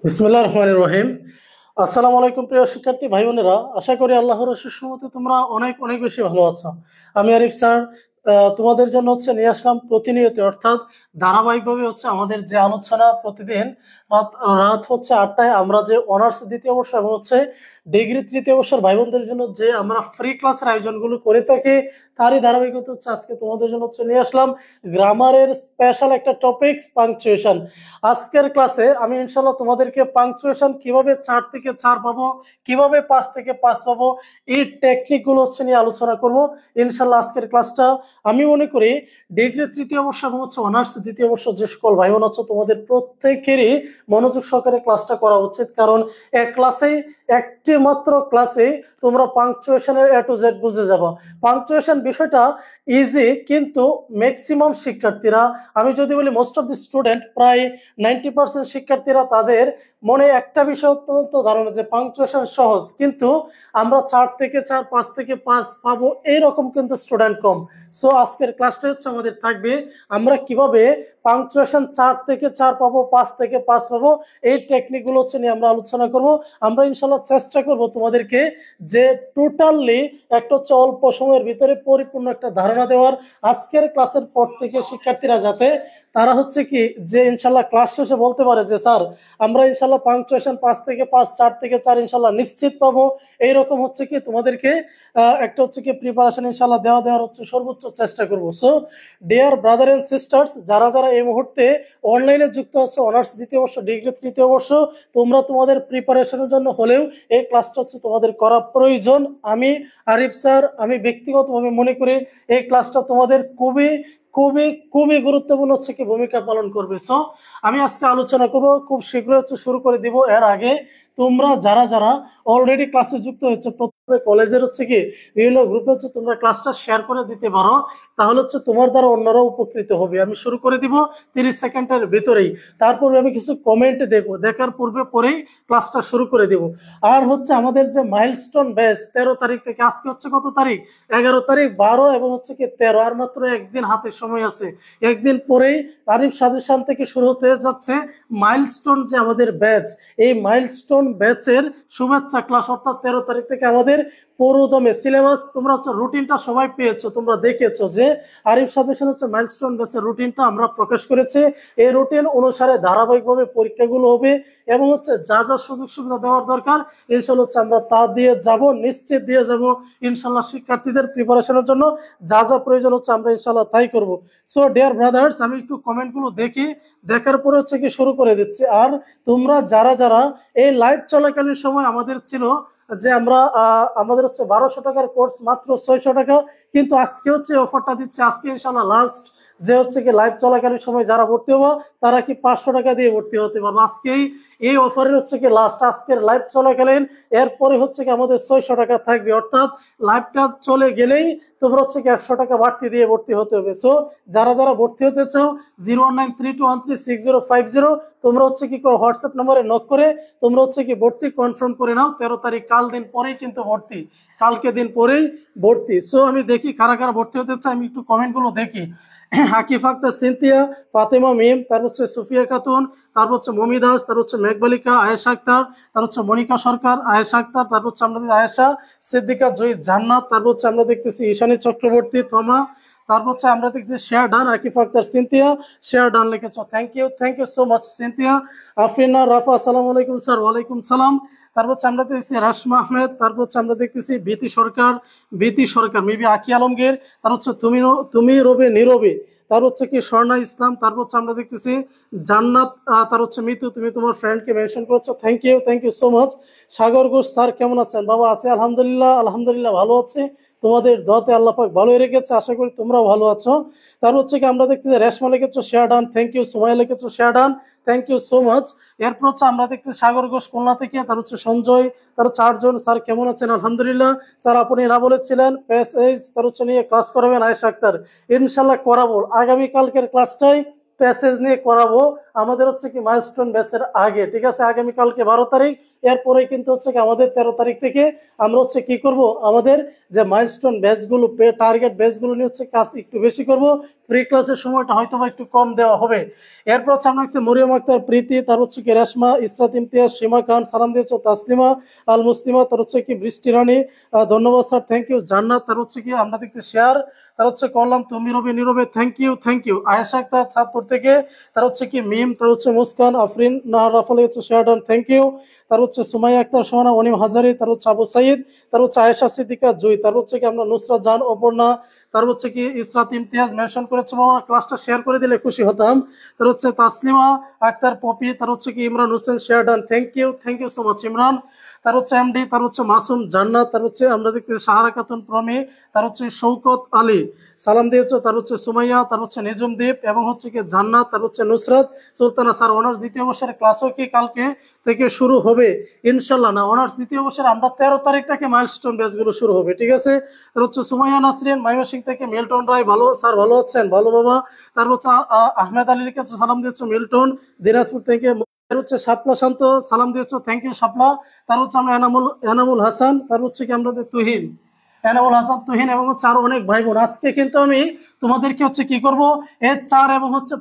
বিসমিল্লাহির রহমানির রহিম। আসসালামু আলাইকুম প্রিয় শিক্ষার্থী ভাই বোনেরা, আশা করি আল্লাহর অশেষ রহমতে তোমরা অনেক অনেক বেশি ভালো আছো। আমি আরিফ স্যার তোমাদের জন্য নিয়ে আসলাম প্রতিনিয়ত, অর্থাৎ ধারাবাহিকভাবে আমাদের যে আলোচনা প্রতিদিন রাত রাত 8টায় আমরা যে অনার্স দ্বিতীয় বর্ষ এবং ডিগ্রি তৃতীয় বর্ষের ভাই বোনদের জন্য যে আমরা ফ্রি ক্লাসের আয়োজনগুলো করে থাকি, তারই ধারাবাহিকতা আজকে তোমাদের জন্য নিয়ে আসলাম গ্রামারের স্পেশাল একটা টপিকস পাংচুয়েশন। আজকের ক্লাসে আমি ইনশাল্লাহ তোমাদেরকে পাংচুয়েশন কিভাবে 4 থেকে 4 পাবো, কিভাবে 5 থেকে 5 পাবো, এই টেকনিক গুলো নিয়ে আলোচনা করব ইনশাল্লাহ। আজকের ক্লাসটা আমি মনে করি ডিগ্রি তৃতীয় বর্ষ এবং অনার্স দ্বিতীয় বর্ষ যে সকল ভাই বোন আছো তোমাদের প্রত্যেকেরই মনোযোগ সহকারে ক্লাসটা করা উচিত, কারণ এক ক্লাসেই একটি মাত্র ক্লাসে তোমরা পাংচুয়েশনের এ টু জেড বুঝে যাবে। পাংচুয়েশন বিষয়টা ইজি, কিন্তু ম্যাক্সিমাম শিক্ষার্থীরা, আমি যদি বলি মোস্ট অফ দি স্টুডেন্ট, প্রায় 90% শিক্ষার্থীরা তাদের মনে একটা বিষয় অত্যন্ত ধারণা যে পাংচুয়েশন সহজ, কিন্তু আমরা 4 থেকে 4 5 থেকে 5 পাবো এইরকম কিন্তু স্টুডেন্ট কম। সো আজকের ক্লাসটা আমাদের থাকবে আমরা কিভাবে পাংচুয়েশন 4 থেকে 4 পাবো, 5 থেকে 5 পাবো, এই টেকনিক গুলো নিয়ে আমরা আলোচনা করব। আমরা ইনশাল্লাহ চেষ্টা করব তোমাদেরকে যে টোটালি একটা অল্প সময়ের ভিতরে পরিপূর্ণ একটা ধারণা দেওয়ার। আজকের ক্লাসের পর থেকে শিক্ষার্থীরা যাতে তারা কি যে ইনশাল্লাহ ক্লাস শেষে বলতে পারে যে স্যার আমরা ইনশাল্লাহ পাংচুয়েশন 5 থেকে 5 4 থেকে 4 ইনশাল্লাহ নিশ্চিত পাবো, এইরকম কি তোমাদেরকে একটা কি প্রিপারেশন ইনশাল্লাহ দেওয়ার সর্বোচ্চ চেষ্টা করব। So dear brother and sisters, যারা যারা এই মুহূর্তে অনলাইনে যুক্ত হচ্ছে অনার্স দ্বিতীয় বর্ষ ডিগ্রি তৃতীয় বর্ষ, তোমরা তোমাদের প্রিপারেশনের জন্য হলেও এই ক্লাসটা তোমাদের করা প্রয়োজন। আমি আরিফ স্যার, আমি ব্যক্তিগতভাবে মনে করি এই ক্লাসটা তোমাদের খুবই খুবই খুবই গুরুত্বপূর্ণ কি ভূমিকা পালন করবে। সো আমি আজকে আলোচনা করব, খুব শীঘ্রই শুরু করে দিব। এর আগে তোমরা যারা যারা অলরেডি ক্লাসে যুক্ত হচ্ছে, প্রথমে কলেজের কি বিভিন্ন গ্রুপে তোমরা ক্লাসটা শেয়ার করে দিতে পারো, তাহলে তোমার দ্বারা অন্যরা উপকৃত হবে। আমি শুরু করে দিব 30 সেকেন্ডের ভিতরেই, তারপরে আমি কিছু কমেন্ট দেখবো, দেখার পূর্বে পরেই ক্লাসটা শুরু করে দিব। আর আমাদের যে মাইলস্টোন ব্যাচ 13 তারিখ থেকে, আজকে কত তারিখ, 11 তারিখ, 12 এবং কি 13, আর মাত্র একদিন হাতে সময় আছে। একদিন পরেই আরিফ সাজেশন থেকে শুরু হতে যাচ্ছে মাইলস্টোন যে আমাদের ব্যাচ, এই মাইলস্টোন ব্যাচের শুভেচ্ছা ক্লাস, অর্থাৎ 13 তারিখ থেকে আমাদের পুরোদমে সিলেবাস। তোমরা রুটিনটা সবাই পেয়েছো, তোমরা দেখেছো যে আরিফ সাজেশন মাইলস্টোন ব্যাচের রুটিনটা আমরা প্রকাশ করেছি। এই রুটিন অনুসারে ধারাবাহিকভাবে পরীক্ষাগুলো হবে এবং যা যা সুযোগ সুবিধা দেওয়ার দরকার ইনশাল্লাহ আমরা তা দিয়ে যাব, নিশ্চিত দিয়ে যাব ইনশাল্লাহ। শিক্ষার্থীদের প্রিপারেশনের জন্য যা যা প্রয়োজন আমরা ইনশাল্লাহ তাই করব। সো ডিয়ার ব্রাদার্স, আমি একটু কমেন্টগুলো দেখি, দেখার পরে কি শুরু করে দিচ্ছি। আর তোমরা যারা যারা এই লাইভ চলাকালীন সময় আমাদের ছিল যে আমরা আমাদের 1200 টাকার কোর্স মাত্র 600 টাকা, কিন্তু আজকে অফারটা দিচ্ছে, আজকে ইনশাল্লাহ লাস্ট যে কি লাইভ চলাকালীন সময় যারা ভর্তি হবো তারা কি 500 টাকা দিয়ে ভর্তি হতে পারবো। আজকেই এই অফারের কি লাস্ট, আজকের লাইভ চলাকালীন, এরপরে কি আমাদের 600 টাকা থাকবে, অর্থাৎ লাইভটা চলে গেলেই তোমরা কি 100 টাকা বাড়তি দিয়ে ভর্তি হতে হবে। সো যারা যারা ভর্তি হতে চাও 0193213650, তোমরা কি করো, হোয়াটসঅ্যাপ নাম্বারে নক করে তোমরা কি ভর্তি কনফার্ম করে নাও। 13 তারিখ কাল দিন পরেই কিন্তু ভর্তি, কালকে দিন পরেই ভর্তি। সো আমি দেখি কারা কারা ভর্তি হতে চাই, আমি একটু কমেন্টগুলো দেখি। হাকিফ আক্তার, সিনথিয়া, ফাতেমা মিম, তারপর সুফিয়া খাতুন, তারপর মমি দাস, তারপর মেঘবালিকা, আয়েশা আক্তার, তারপর মনিকা সরকার, আয়েশা আক্তার, তারপর আমরা আয়েশা সিদ্দিকা, জয়ী জান্নাত, তারপর আমরা দেখতেছি ঈশানী চক্রবর্তী, থমা, তারপর আমরা দেখতেছি share done, Akif Akhtar, Sinthia share done লিখেছ, thank you so much Sinthia. Afrina Rafa, আসসালামু আলাইকুম স্যার। ওয়ালাইকুম সালাম। তারপর আমরা দেখতেছি রাশমা আহমেদ, তারপর আমরা দেখতেছি ভীতি সরকার মেবি আকি আলমগীর, তার তুমি রবে নীরবে, তার কি স্বর্ণা ইসলাম, তারপর আমরা দেখতেছি জান্নাত, তার মিতু, তুমি তোমার ফ্রেন্ডকে মেনশন করেছো, thank you so much. Sagar Ghosh, sir কেমন আছেন? বাবা আছে আলহামদুলিল্লাহ ভালো আছে, তোমাদের দোয়াতে আল্লাহ পাক ভালোই রেখেছে, আশা করি তোমরাও ভালো আছো। তার কি আমরা দেখতেছি রেশমা লিখেছো share done, thank you. Sumaiya লিখেছো share done, thank you so much. এরপর আমরা দেখতেছি সাগর ঘোষ খুলনা থেকে, তার সঞ্জয়, তার 4 জন, স্যার কেমন আছেন? আলহামদুলিল্লাহ। স্যার আপনি না বলেছিলেন প্যাসেজ তার নিয়ে ক্লাস করাবেন, আয়েশা আক্তার, ইনশাল্লাহ করাবো। আগামী কালকের ক্লাসটাই প্যাসেজ নিয়ে করাবো আমাদের হচ্ছে কি মাইলস্টোন ব্যাচের আগে, ঠিক আছে? আগামীকালকে 12 তারিখ, এরপরে কিন্তু হচ্ছে কি আমাদের 13 তারিখ থেকে আমরা হচ্ছে কি করব, আমাদের যে মাইলস্টোন ব্যাচগুলো টার্গেট ব্যাচগুলো নিয়ে হচ্ছে কাজ একটু বেশি করব, প্রি ক্লাসের সময়টা হয়তো বা একটু কম দেওয়া হবে। এরপর হচ্ছে আমরা হচ্ছে মরিয়ম আক্তার প্রীতি, তার হচ্ছে কি রেশমা, ইসরাত ইমতিয়াজ, সীমা খান, সালাম দিয়েছ তাসলিমা আল মুসলিমা, তার হচ্ছে কি বৃষ্টি রানী, ধন্যবাদ স্যার, থ্যাংক ইউ। জান্নাত, তার হচ্ছে কি আমরা দেখছি শেয়ার, তার হচ্ছে করলাম তুমি রবি নীরবে, thank you thank you. Ayesha Akhtar Chandpur থেকে, তার হচ্ছে কি মিম, তার হচ্ছে মুস্কান, আফরিন নাহার রাফালি হচ্ছে শেয়ার ডান, থ্যাংক ইউ। তার হচ্ছে সুমাইয়া আক্তার সোহানা, অনিম হাজারি, তার হচ্ছে আবু সাইদ, তার হচ্ছে আয়েশা সিদ্দিকা জুই, তার হচ্ছে কি আমরা নুসরাত জাহান অপর্ণা, তার হচ্ছে কি ইসরাত ইমতিয়াজ মেনশন করেছে, বাবা ক্লাসটা শেয়ার করে দিলে খুশি হতাম। তার হচ্ছে তাসলিমা আক্তার পপি, তার হচ্ছে কি Imran Hossain share done, thank you so much Imran. তার হচ্ছে এমডি, তার হচ্ছে মাসুম জান্নাত, তার হচ্ছে আমরা দেখতে সাহারা খাতুন প্রমি, তার হচ্ছে শৌকত আলী সালাম দিয়েছো, তার হচ্ছে সুমাইয়া, তার হচ্ছে নিজুম দ্বীপ এবং হচ্ছে কি জান্নাত, তার হচ্ছে নুসরাত সুলতানা। স্যার অনার্স দ্বিতীয় বর্ষের ক্লাসও কি কালকে থেকে শুরু হবে? ইনশাল্লাহ না, অনার্স দ্বিতীয় বর্ষের আমরা 13 তারিখ থেকে মাইলস্টোন ব্যাচগুলো শুরু হবে, ঠিক আছে? তার হচ্ছে সুমাইয়া নাসরিন ময়মনসিংহ থেকে, মিল্টন রায় ভালো স্যার, ভালো আছেন? ভালো বাবা। তার হচ্ছে আহমেদ আলীর কাছে সালাম দিয়েছো মিল্টন, দিনাজপুর থেকে। তার হচ্ছে শাপলা শান্ত সালাম দিয়েছো, থ্যাংক ইউ শাপলা। তার হচ্ছে আমরা এনামুল হাসান, তার হচ্ছে কি আমরা তুহিন, এনামুল হাসান তুহিন এবং হচ্ছে আরো অনেক ভাই বোন। আজকে কিন্তু আমি তোমাদেরকে হচ্ছে কি করব, এর 4 এবং হচ্ছে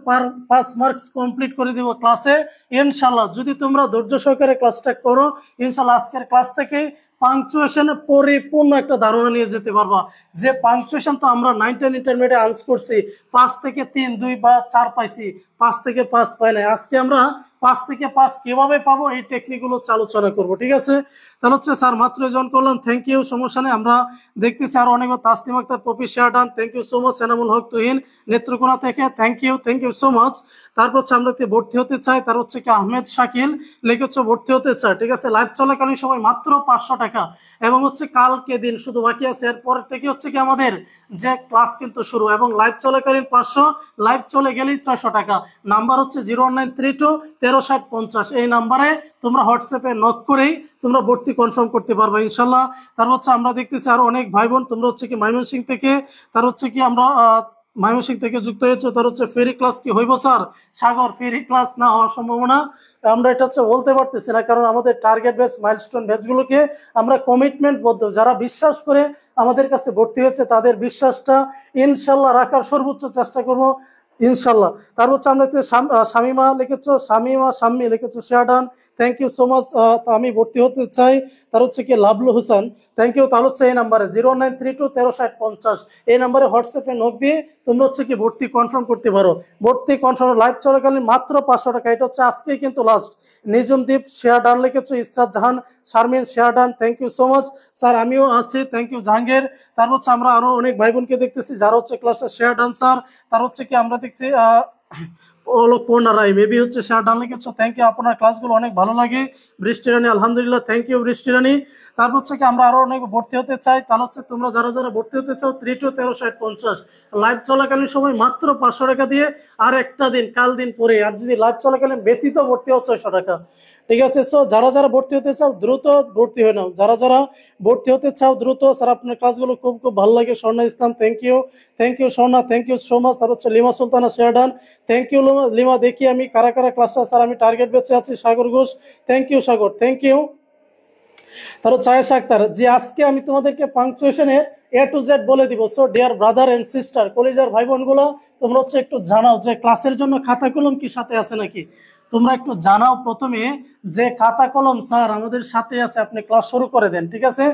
5 মার্কস কমপ্লিট করে দিব ক্লাসে ইনশাল্লাহ, যদি তোমরা ধৈর্য সহকারে ক্লাসটা করো। ইনশাল্লাহ আজকের ক্লাস থেকে পাংচুয়েশনের পরিপূর্ণ একটা ধারণা নিয়ে যেতে পারবা। যে পাংচুয়েশন তো আমরা 9 10 ইন্টারমিডিয়েট আনস করছি, 5 থেকে 3 2 বা 4 পাইছি, 5 থেকে 5 পাই নাই। আজকে আমরা 5 থেকে 5 কিভাবে পাবো এই টেকনিক গুলো আলোচনা করবো, ঠিক আছে? তাহলে হচ্ছে স্যার মাত্র জয়েন করলাম, থ্যাংক ইউ, সমস্যা নেই। আমরা দেখতেছি আরো অনেক, Taslim Akhtar Popy share done, thank you so much. Enamul Haque Tuhin Netrokona থেকে, থ্যাংক ইউ সো মাচ। তারপর হচ্ছে আমরা ভর্তি হতে চাই, তার হচ্ছে কি আহমেদ শাকিল লিখেছো ভর্তি হতে চাই, ঠিক আছে? লাইভ চলাকালীন সময় মাত্র 500 টাকা এবং হচ্ছে কালকে দিন শুধু বাকি আছে, এরপর থেকে হচ্ছে কি আমাদের যে ক্লাস কিন্তু শুরু, এবং লাইভ চলাকালীন 500, লাইভ চলে গেলেই 600 টাকা। নাম্বার হচ্ছে 01932 136050, এই নাম্বারে তোমরা হোয়াটসঅ্যাপে নক করেই তোমরা ভর্তি কনফার্ম করতে পারবে ইনশাল্লাহ। তার হচ্ছে আমরা দেখতেছি আরো অনেক ভাই বোন, তোমরা হচ্ছে কি ময়মনসিংহ থেকে, তার হচ্ছে কি আমরা ময়মনসিংহ থেকে যুক্ত হয়েছে। তার হচ্ছে ফেরি ক্লাস কি হইব স্যার? সাগর, ফেরি ক্লাস না হওয়ার সম্ভাবনা আমরা এটা হচ্ছে বলতে পারতেছি না, কারণ আমাদের টার্গেট ব্যাচ মাইলস্টোন ব্যাচগুলোকে আমরা কমিটমেন্টবদ্ধ, যারা বিশ্বাস করে আমাদের কাছে ভর্তি হয়েছে তাদের বিশ্বাসটা ইনশাল্লাহ রাখার সর্বোচ্চ চেষ্টা করব ইনশাল্লাহ। তার হচ্ছে আমরা শামিমা লিখেছো, শাম্মী লিখেছো share done, thank you so much. আমি ভর্তি হতে চাই, তার হচ্ছে কি লাভলু হোসেন, থ্যাংক ইউ। তাহলে হচ্ছে এই নাম্বারে 01932 136050, এই নাম্বারে হোয়াটসঅ্যাপে নক দিয়ে তোমরা হচ্ছে কি ভর্তি কনফার্ম করতে পারো। ভর্তি কনফার্ম লাইভ চলাকালীন মাত্র 500 টাকা, এটা হচ্ছে আজকেই কিন্তু লাস্ট। নিজুম দ্বীপ শেয়ার ডান লিখেছো, Israt Jahan Sharmin share done, thank you so much sir. আমিও আছি, থ্যাংক ইউ জাহাঙ্গীর। তার হচ্ছে আমরা আরো অনেক ভাই বোনকে দেখতেছি যারা হচ্ছে ক্লাসে শেয়ার ডান স্যার। তার হচ্ছে কি আমরা দেখছি পূর্ণা রায় মেবি হচ্ছে শেয়ার ডান লিখেছো, থ্যাংক ইউ। আপনার ক্লাসগুলো অনেক ভালো লাগে। বৃষ্টি রানী আলহামদুলিল্লাহ, থ্যাংক ইউ বৃষ্টি রানী। তারপর হচ্ছে কি আমরা আরো অনেক ভর্তি হতে চাই, তাহলে হচ্ছে তোমরা যারা যারা ভর্তি হতে চাও 32 136050, লাইভ চলাকালীন সময় মাত্র 500 টাকা দিয়ে, আর একটা দিন কাল দিন পরে, আর যদি লাইভ চলাকালীন ব্যতীত ভর্তি হও 600 টাকা, ঠিক আছে? সো যারা যারা ভর্তি হতে চাও দ্রুত ভর্তি হয়ে নাও, যারা যারা ভর্তি হতে চাও দ্রুত। স্যার আপনার ক্লাসগুলো খুব খুব ভালো লাগে। Swarna Islam, thank you Swarna, thank you so much. তার হচ্ছে Lima Sultana share done, thank you Lima. দেখি আমি কারা কারা ক্লাসটা, স্যার আমি টার্গেট বেঁচে আছি। Sagar Ghosh, thank you Sagar, thank you. তার হচ্ছে আয়েশা আক্তার, যে আজকে আমি তোমাদেরকে পাংচুয়েশনের A to Z বলে দিব। So dear brother and sister, কলেজের ভাই বোনগুলো, তোমরা হচ্ছে একটু জানাও যে ক্লাসের জন্য খাতা কলম কি সাথে আছে নাকি। তোমরা একটু জানাও প্রথমে যে খাতা কলম স্যার আমাদের সাথে আছে, আপনি ক্লাস শুরু করে দেন, ঠিক আছে?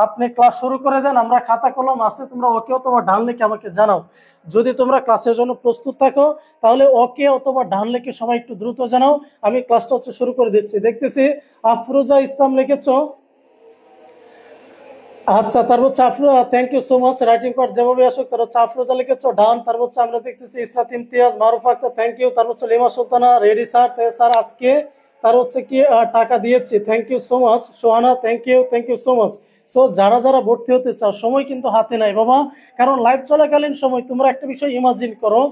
আপনি ক্লাস শুরু করে দেন, আমরা খাতা কলম আছে, তোমরা ওকে অথবা ডান লিখে আমাকে জানাও। যদি তোমরা ক্লাসের জন্য প্রস্তুত থাকো তাহলে ওকে অথবা ডান লিখে সবাই একটু দ্রুত জানাও, আমি ক্লাসটা হচ্ছে শুরু করে দিচ্ছি। দেখতেছি আফরোজা ইসলাম লিখেছো, আচ্ছা। তার হচ্ছে thank you so much. Writing part যেভাবে আসুক, তার হচ্ছে আফরোজা লিখেছো ডান। তার হচ্ছে আমরা দেখতেছি ইসরাত ইমতিয়াজ, মারুফ আক্তার, থ্যাংক ইউ। তার হচ্ছে Lima Sultana ready sir, sir আজকে তার হচ্ছে কি টাকা দিয়েছি, thank you so much. Sohana, thank you so much. So যারা যারা ভর্তি হতে চাও, সময় কিন্তু হাতে নাই বাবা, কারণ লাইভ চলাকালীন সময় তোমরা একটা বিষয় ইমাজিন করো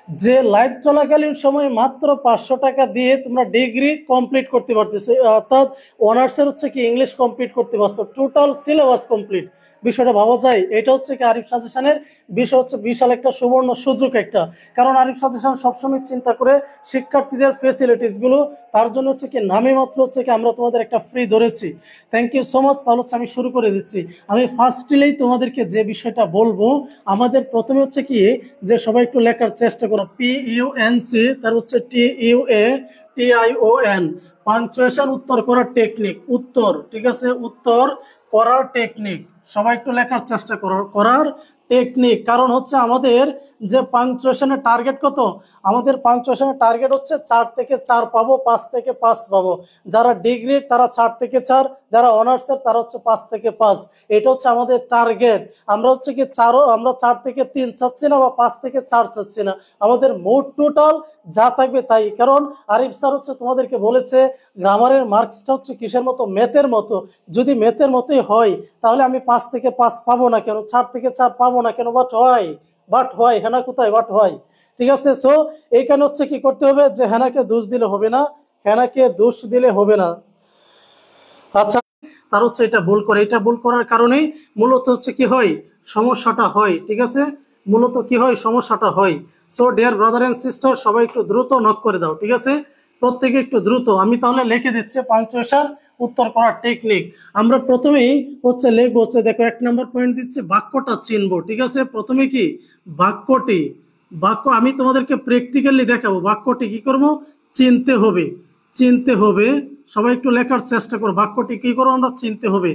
যে লাইভ চলাকালীন সময়ে মাত্র 500 টাকা দিয়ে তোমরা ডিগ্রি কমপ্লিট করতে পারতেছো, অর্থাৎ অনার্সের হচ্ছে কি ইংলিশ কমপ্লিট করতে পারছো, টোটাল সিলেবাস কমপ্লিট। বিষয়টা ভাবা যায়? এটা হচ্ছে কি আরিফ সাজেশনের বিষয় হচ্ছে বিশাল একটা সুবর্ণ সুযোগ একটা, কারণ আরিফ সাজেশন সবসময় চিন্তা করে শিক্ষার্থীদের ফেসিলিটিস গুলো, তার জন্য হচ্ছে কি নামে মাত্র হচ্ছে কি আমরা তোমাদের একটা ফ্রি ধরেছি। Thank you so much. তাহলে হচ্ছে আমি শুরু করে দিচ্ছি। আমি ফার্স্টলেই তোমাদেরকে যে বিষয়টা বলবো, আমাদের প্রথমে হচ্ছে কি যে সবাই একটু লেখার চেষ্টা করো, PUNC, তার হচ্ছে TUATION, পাঞ্চুয়েশন উত্তর করার টেকনিক, উত্তর, ঠিক আছে, উত্তর করার টেকনিক। সবাই একটু লেখার চেষ্টা করো, করার টেকনিক। কারণ হচ্ছে আমাদের যে পাংচুয়েশনের টার্গেট কত, আমাদের পাংচুয়েশনের টার্গেট হচ্ছে 4 থেকে 4 পাবো, 5 থেকে 5 পাবো। যারা ডিগ্রির তারা 4 থেকে 4, যারা অনার্সের তারা হচ্ছে 5 থেকে 5। এটা হচ্ছে আমাদের টার্গেট। আমরা হচ্ছে কি আমরা 4 থেকে 3 চাচ্ছি না বা 5 থেকে 4 চাচ্ছি না, আমাদের মোট টোটাল যা থাকবে তাই। কারণ আরিফ স্যার হচ্ছে তোমাদেরকে বলেছে গ্রামারের মার্কসটা হচ্ছে কিসের মতো, ম্যাথের মতো। যদি ম্যাথের মতোই হয় তাহলে আমি 5 থেকে 5 পাবো না কেন, 4 থেকে 4 পাবো না কেন? বাট হয় হেনা কোথায়, বাট হয়। ঠিক আছে, সো এইখানে হচ্ছে কি করতে হবে, যে হেনাকে দোষ দিলে হবে না, হেনাকে দোষ দিলে হবে না। আচ্ছা, তার হচ্ছে এটা ভুল করে, এটা ভুল করার কারণেই মূলত হচ্ছে কি হয়, সমস্যাটা হয়। ঠিক আছে, মূলত কি হয়, সমস্যাটা হয়। So dear brother and sister, সবাই একটু দ্রুত নক করে দাও। ঠিক আছে, প্রত্যেকে একটু দ্রুত। আমি তাহলে লিখে দিচ্ছি পাংচুয়েশন উত্তর করার টেকনিক। আমরা প্রথমেই হচ্ছে লিখবো হচ্ছে, দেখো 1 নম্বর পয়েন্ট দিচ্ছে বাক্যটা চিনবো। ঠিক আছে, প্রথমে কি বাক্যটি, আমি তোমাদেরকে প্র্যাকটিক্যালি দেখাবো বাক্যটি কি করবো, চিনতে হবে, চিনতে হবে। সবাই একটু লেখার চেষ্টা করো, বাক্যটি কি করো, আমরা চিনতে হবে।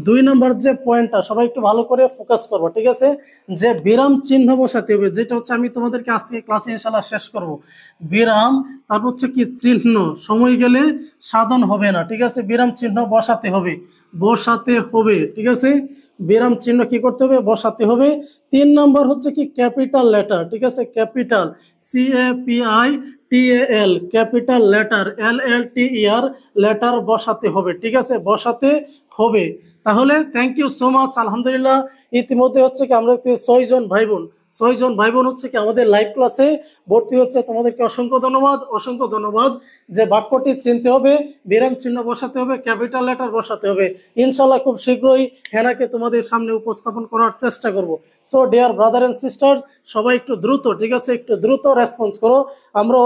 2 নম্বর যে পয়েন্টটা সবাই একটু ভালো করে ফোকাস করবো। ঠিক আছে, যে বিরাম চিহ্ন বসাতে হবে, যেটা হচ্ছে আমি তোমাদেরকে আজকে ক্লাসে ইনশাল্লাহ শেষ করব। বিরাম, তারপর হচ্ছে কি চিহ্ন, সময় গেলে সাধন হবে না। ঠিক আছে, বিরাম চিহ্ন বসাতে হবে, বসাতে হবে। ঠিক আছে, বিরাম চিহ্ন কি করতে হবে, বসাতে হবে। 3 নম্বর হচ্ছে কি ক্যাপিটাল লেটার। ঠিক আছে, capital, CAPITAL, capital letter, LLTER, letter বসাতে হবে। ঠিক আছে, বসাতে হবে। তাহলে থ্যাংক ইউ সো মাচ। আলহামদুলিল্লাহ, ইতিমধ্যে হচ্ছে কি আমরা 6 জন ভাই বোন, 6 জন ভাই বোন হচ্ছে কি আমাদের লাইভ ক্লাসে ভর্তি হচ্ছে। তোমাদেরকে অসংখ্য ধন্যবাদ, অসংখ্য ধন্যবাদ। যে বাক্যটি চিনতে হবে, বিরাম চিহ্ন বসাতে হবে, ক্যাপিটাল লেটার বসাতে হবে। ইনশাল্লাহ খুব শীঘ্রই হেনাকে তোমাদের সামনে উপস্থাপন করার চেষ্টা করব। So dear brother and sister, সবাই একটু দ্রুত, ঠিক আছে, একটু দ্রুত রেসপন্স করো। আমরা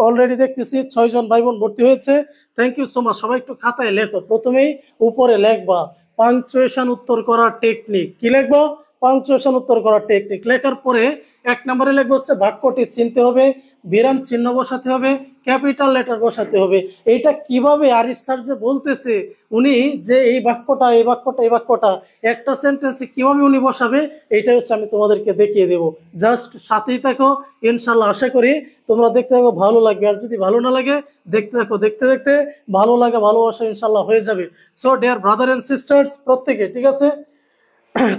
অলরেডি দেখতেছি 6 জন ভাই বোন ভর্তি হয়েছে। Thank you so much. সবাই একটু খাতায় লেখো, প্রথমেই উপরে লেখবা পাংচুয়েশন উত্তর করার টেকনিক। কি লিখবো, পাংচুয়েশন উত্তর করার টেকনিক। লেখার পরে 1 নম্বরে লিখবো হচ্ছে বাক্যটি চিনতে হবে, বিরাম চিহ্ন বসাতে হবে, ক্যাপিটাল লেটার বসাতে হবে। এইটা কিভাবে আরিফ স্যার যে বলতেছে, উনি যে এই বাক্যটা একটা সেন্টেন্সে কিভাবে উনি বসাবে, এইটাই হচ্ছে আমি তোমাদেরকে দেখিয়ে দেব। জাস্ট সাথেই থাকো, ইনশাল্লাহ আশা করি তোমরা দেখতে থাকো, ভালো লাগবে। আর যদি ভালো না লাগে, দেখতে থাকো, দেখতে দেখতে ভালো লাগে, ভালোবাসা ইনশাল্লাহ হয়ে যাবে। So dear brother and sisters, প্রত্যেকে, ঠিক আছে,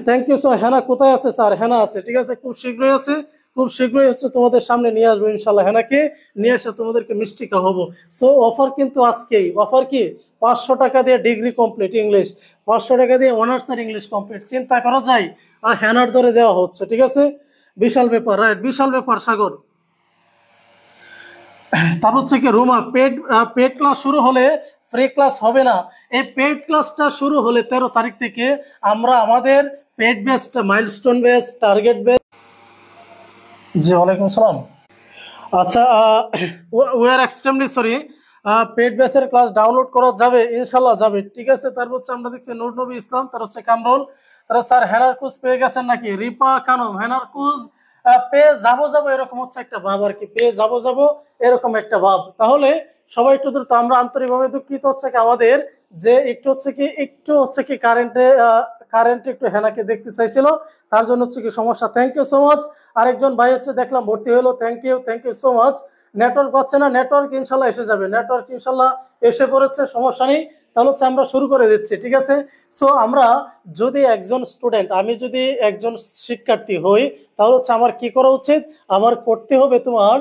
থ্যাংক ইউ। সো হেনা কোথায় আছে স্যার? হেনা আছে, ঠিক আছে, খুব শীঘ্রই আছে, খুব শীঘ্রই হচ্ছে তোমাদের সামনে নিয়ে আসবো ইনশাল্লাহ। হেনাকে নিয়ে এসে তোমাদেরকে মিষ্টি খাওয়াবো। সো অফার কিন্তু আজকেই, অফার কি, 500 টাকা দিয়ে ডিগ্রি কমপ্লিট ইংলিশ, 500 টাকা দিয়ে অনার্সের ইংলিশ কমপ্লিট। চিন্তা করা যায়, আর হেনার ধরে দেওয়া হচ্ছে। ঠিক আছে, বিশাল ব্যাপার, রাইট, বিশাল ব্যাপার সাগর। তারপর হচ্ছে কি রুমা, পেড ক্লাস শুরু হলে ফ্রি ক্লাস হবে না। এই পেড ক্লাসটা শুরু হলে 13 তারিখ থেকে আমরা আমাদের paid based, milestone base, target base. জি, ওয়ালাইকুম সালাম। আচ্ছা, we are extremely sorry, paid বেসের ক্লাস ডাউনলোড করা যাবে, ইনশাল্লাহ যাবে। ঠিক আছে, তারপর হচ্ছে আমরা দেখছি নূর নবী ইসলাম, তার হচ্ছে কামরুল, তারা স্যার হেনার কুজ পেয়ে গেছেন নাকি? রিপা খানম, হেনার কুজ পেয়ে যাবো এরকম হচ্ছে একটা ভাব আর কি, পেয়ে যাবো এরকম একটা ভাব। তাহলে সবাই একটু দ্রুত, আমরা আন্তরিকভাবে দুঃখিত হচ্ছে কি আমাদের যে একটু হচ্ছে কি কারেন্ট একটু হেনাকে দেখতে চাইছিল, তার জন্য হচ্ছে কি সমস্যা। Thank you so much. আরেকজন ভাই হচ্ছে দেখলাম ভর্তি হলো, thank you so much. Network পাচ্ছে না, নেটওয়ার্ক ইনশাল্লাহ এসে যাবে, নেটওয়ার্ক ইনশাল্লাহ এসে পড়েছে, সমস্যা নেই। তাহলে হচ্ছে আমরা শুরু করে দিচ্ছি। ঠিক আছে, সো আমরা যদি একজন স্টুডেন্ট, আমি যদি একজন শিক্ষার্থী হই, তাহলে হচ্ছে আমার কি করা উচিত, আমার করতে হবে তোমার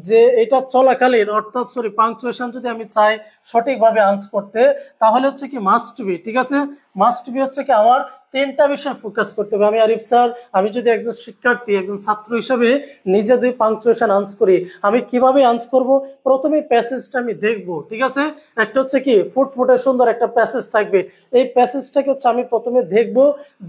যে এটা চলাকালীন, অর্থাৎ পাংচুয়েশন যদি আমি চাই সঠিকভাবে আনসার করতে, তাহলে হচ্ছে কি মাস্ট বি, ঠিক আছে, মাস্ট বি হচ্ছে কি আমার তিনটা বিষয় ফোকাস করতে হবে। আমি আরিফ স্যার, আমি যদি একজন শিক্ষার্থী, একজন ছাত্র হিসাবে নিজে যদি পাংচুয়েশন আনস করি, আমি কিভাবে আনস করব? প্রথমে প্যাসেজটা আমি দেখব, ঠিক আছে? একটা হচ্ছে কি ফুটফুটে সুন্দর একটা প্যাসেজ থাকবে, এই প্যাসেজটাকে হচ্ছে আমি প্রথমে দেখব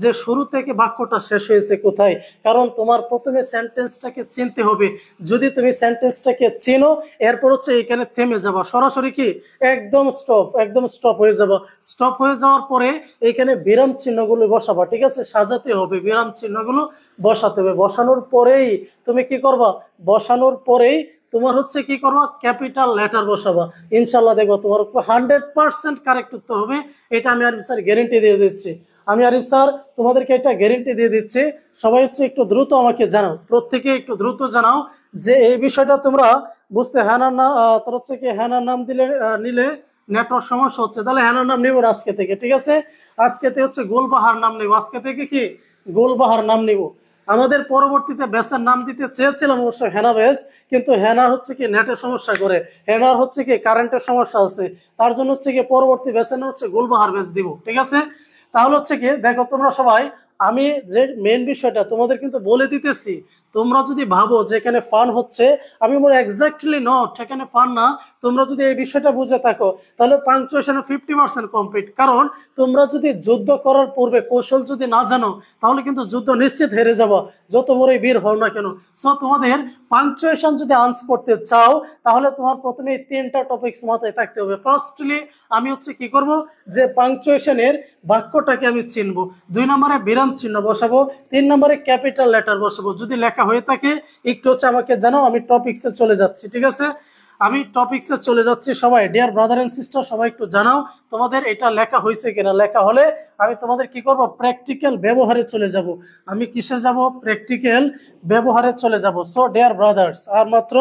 যে শুরু থেকে বাক্যটা শেষ হয়েছে কোথায়। কারণ তোমার প্রথমে সেন্টেন্সটাকে চিনতে হবে। যদি তুমি সেন্টেন্সটাকে চিনো, এরপর হচ্ছে এখানে থেমে যাবা, সরাসরি কি একদম স্টপ, একদম স্টপ হয়ে যাবা। স্টপ হয়ে যাওয়ার পরে এখানে বিরাম চিহ্নগুলো বসাবা, ঠিক আছে? সাজাতে হবে, বিরাম চিহ্নগুলো বসাতে হবে। বসানোর পরেই তুমি কি করবা? বসানোর পরেই তোমার হচ্ছে কি করবা? ক্যাপিটাল লেটার বসাবা। ইনশাল্লাহ দেখবো তোমার 100% কারেক্ট উত্তর হবে। এটা আমি আরিফ স্যার গ্যারেন্টি দিয়ে দিচ্ছি। আমি আরিফ স্যার তোমাদেরকে এটা গ্যারেন্টি দিয়ে দিচ্ছি। সবাই হচ্ছে একটু দ্রুত আমাকে জানাও, প্রত্যেকে একটু দ্রুত জানাও যে এই বিষয়টা তোমরা বুঝতে। হ্যানার নাম তোর হচ্ছে কি হ্যানার নাম দিলে নিলে নেটওয়ার্ক সমস্যা হচ্ছে, তাহলে হ্যানার নাম নিব আজকে থেকে, ঠিক আছে? আজকে থেকে হচ্ছে গোলবাহার নাম নিব, আজকে থেকে কি গোলবাহার নাম নিব। আমাদের পরবর্তীতে ব্যাচের নাম দিতে চেয়েছিলাম অবশ্য হেনা ব্যাচ, কিন্তু হেনার হচ্ছে কি নেটের সমস্যা করে, হেনার হচ্ছে কি কারেন্টের সমস্যা আছে, তার জন্য হচ্ছে কি পরবর্তী ব্যাচের নাম হচ্ছে গোলবাহার ব্যাচ দিব, ঠিক আছে? তাহলে হচ্ছে কি দেখো তোমরা সবাই, আমি যে মেন বিষয়টা তোমাদের কিন্তু বলে দিতেছি। তোমরা যদি ভাবো যে এখানে ফান হচ্ছে, আমি বলি এক্স্যাক্টলি নট, এখানে ফান না। তোমরা যদি এই বিষয়টা বুঝে থাকো, তাহলে পাংচুয়েশনে 50% কমপ্লিট। কারণ তোমরা যদি যুদ্ধ করার পূর্বে কৌশল যদি না জানো, তাহলে কিন্তু যুদ্ধ নিশ্চিত হেরে যাবো, যত বড়ই বীর হও না কেন। সো তোমাদের পাংচুয়েশন যদি আনস করতে চাও, তাহলে তোমার প্রথমে এই তিনটা টপিকস মাথায় থাকতে হবে। ফার্স্টলি আমি হচ্ছে কি করব, যে পাংচুয়েশনের বাক্যটাকে আমি চিনবো। 2 নম্বরে বিরাম চিহ্ন বসাবো। 3 নম্বরে ক্যাপিটাল লেটার বসাবো। যদি লেখা হয়ে থাকে একটু হচ্ছে আমাকে জানাও, আমি টপিক্সে চলে যাচ্ছি, ঠিক আছে? আমি টপিক্সে চলে যাচ্ছি। সবাই ডিয়ার ব্রাদার এন্ড সিস্টার, সবাই একটু জানাও তোমাদের এটা লেখা হয়েছে কিনা। লেখা হলে আমি তোমাদের কি করব, প্র্যাকটিক্যাল ব্যবহারে চলে যাব। আমি কিসে যাব? প্র্যাকটিক্যাল ব্যবহারে চলে যাব। সো ডিয়ার ব্রাদার্স, আর মাত্র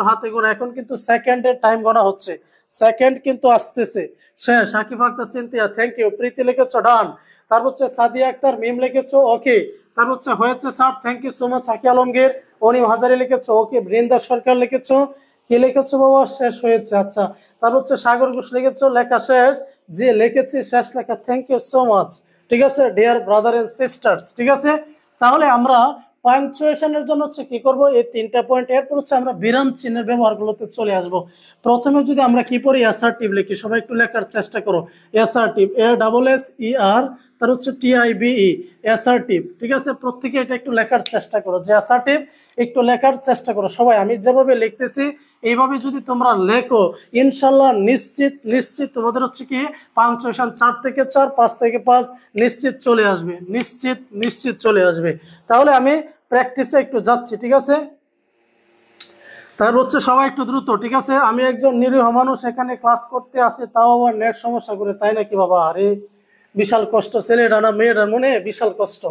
হাতে গোনা, এখন কিন্তু সেকেন্ডের টাইম গোনা হচ্ছে, সেকেন্ড কিন্তু আসতেছে। শেষ। Sakib Akter Sinthia, thank you. প্রীতি লিখেছো ডান। তারপর হচ্ছে সাদিয়া আক্তার মিম লিখেছো ওকে। তারপর হচ্ছে হয়েছে sir, thank you so much. Haki Alamgir, Anim Hazari লিখেছো ওকে। বৃন্দা সরকার লিখেছো, কি লিখেছো বাবা? শেষ হয়েছে, আচ্ছা। তারপর হচ্ছে সাগর ঘোষ লিখেছো লেখা শেষ। যে লিখেছি শেষ লেখা, থ্যাংক ইউ সো মাচ, ঠিক আছে ডিয়ার ব্রাদার এন্ড সিস্টার্স, ঠিক আছে? তাহলে আমরা পাংচুয়েশনের জন্য হচ্ছে কি করব, এই 3টা পয়েন্ট। এরপর হচ্ছে আমরা বিরাম চিহ্নের ব্যবহারগুলোতে চলে আসব। প্রথমে যদি আমরা কি পড়ি, অ্যাসার্টিভ লিখি, সবাই একটু লেখার চেষ্টা করো। অ্যাসার্টিভ, ASSER, তার হচ্ছে TIVE, অ্যাসার্টিভ, ঠিক আছে? প্রত্যেকে এটা একটু লেখার চেষ্টা করো, যে অ্যাসার্টিভ একটু লেখার চেষ্টা করো সবাই। আমি যেভাবে লিখতেছি এইভাবে যদি তোমরা লেখো, ইনশাল্লাহ নিশ্চিত নিশ্চিত তোমাদের হচ্ছে কি পাংচুয়েশন 4 থেকে 4, 5 থেকে 5 নিশ্চিত চলে আসবে, নিশ্চিত নিশ্চিত চলে আসবে। তাহলে আমি প্র্যাকটিসে একটু যাচ্ছি, ঠিক আছে? তারপর হচ্ছে সবাই একটু দ্রুত, ঠিক আছে? আমি একজন নিরীহ মানুষ, এখানে ক্লাস করতে আসে, তাও আবার নেট সমস্যা করে, তাই নাকি বাবা? আরে বিশাল কষ্ট, ছেলেটা না মেয়েটার মনে বিশাল কষ্ট।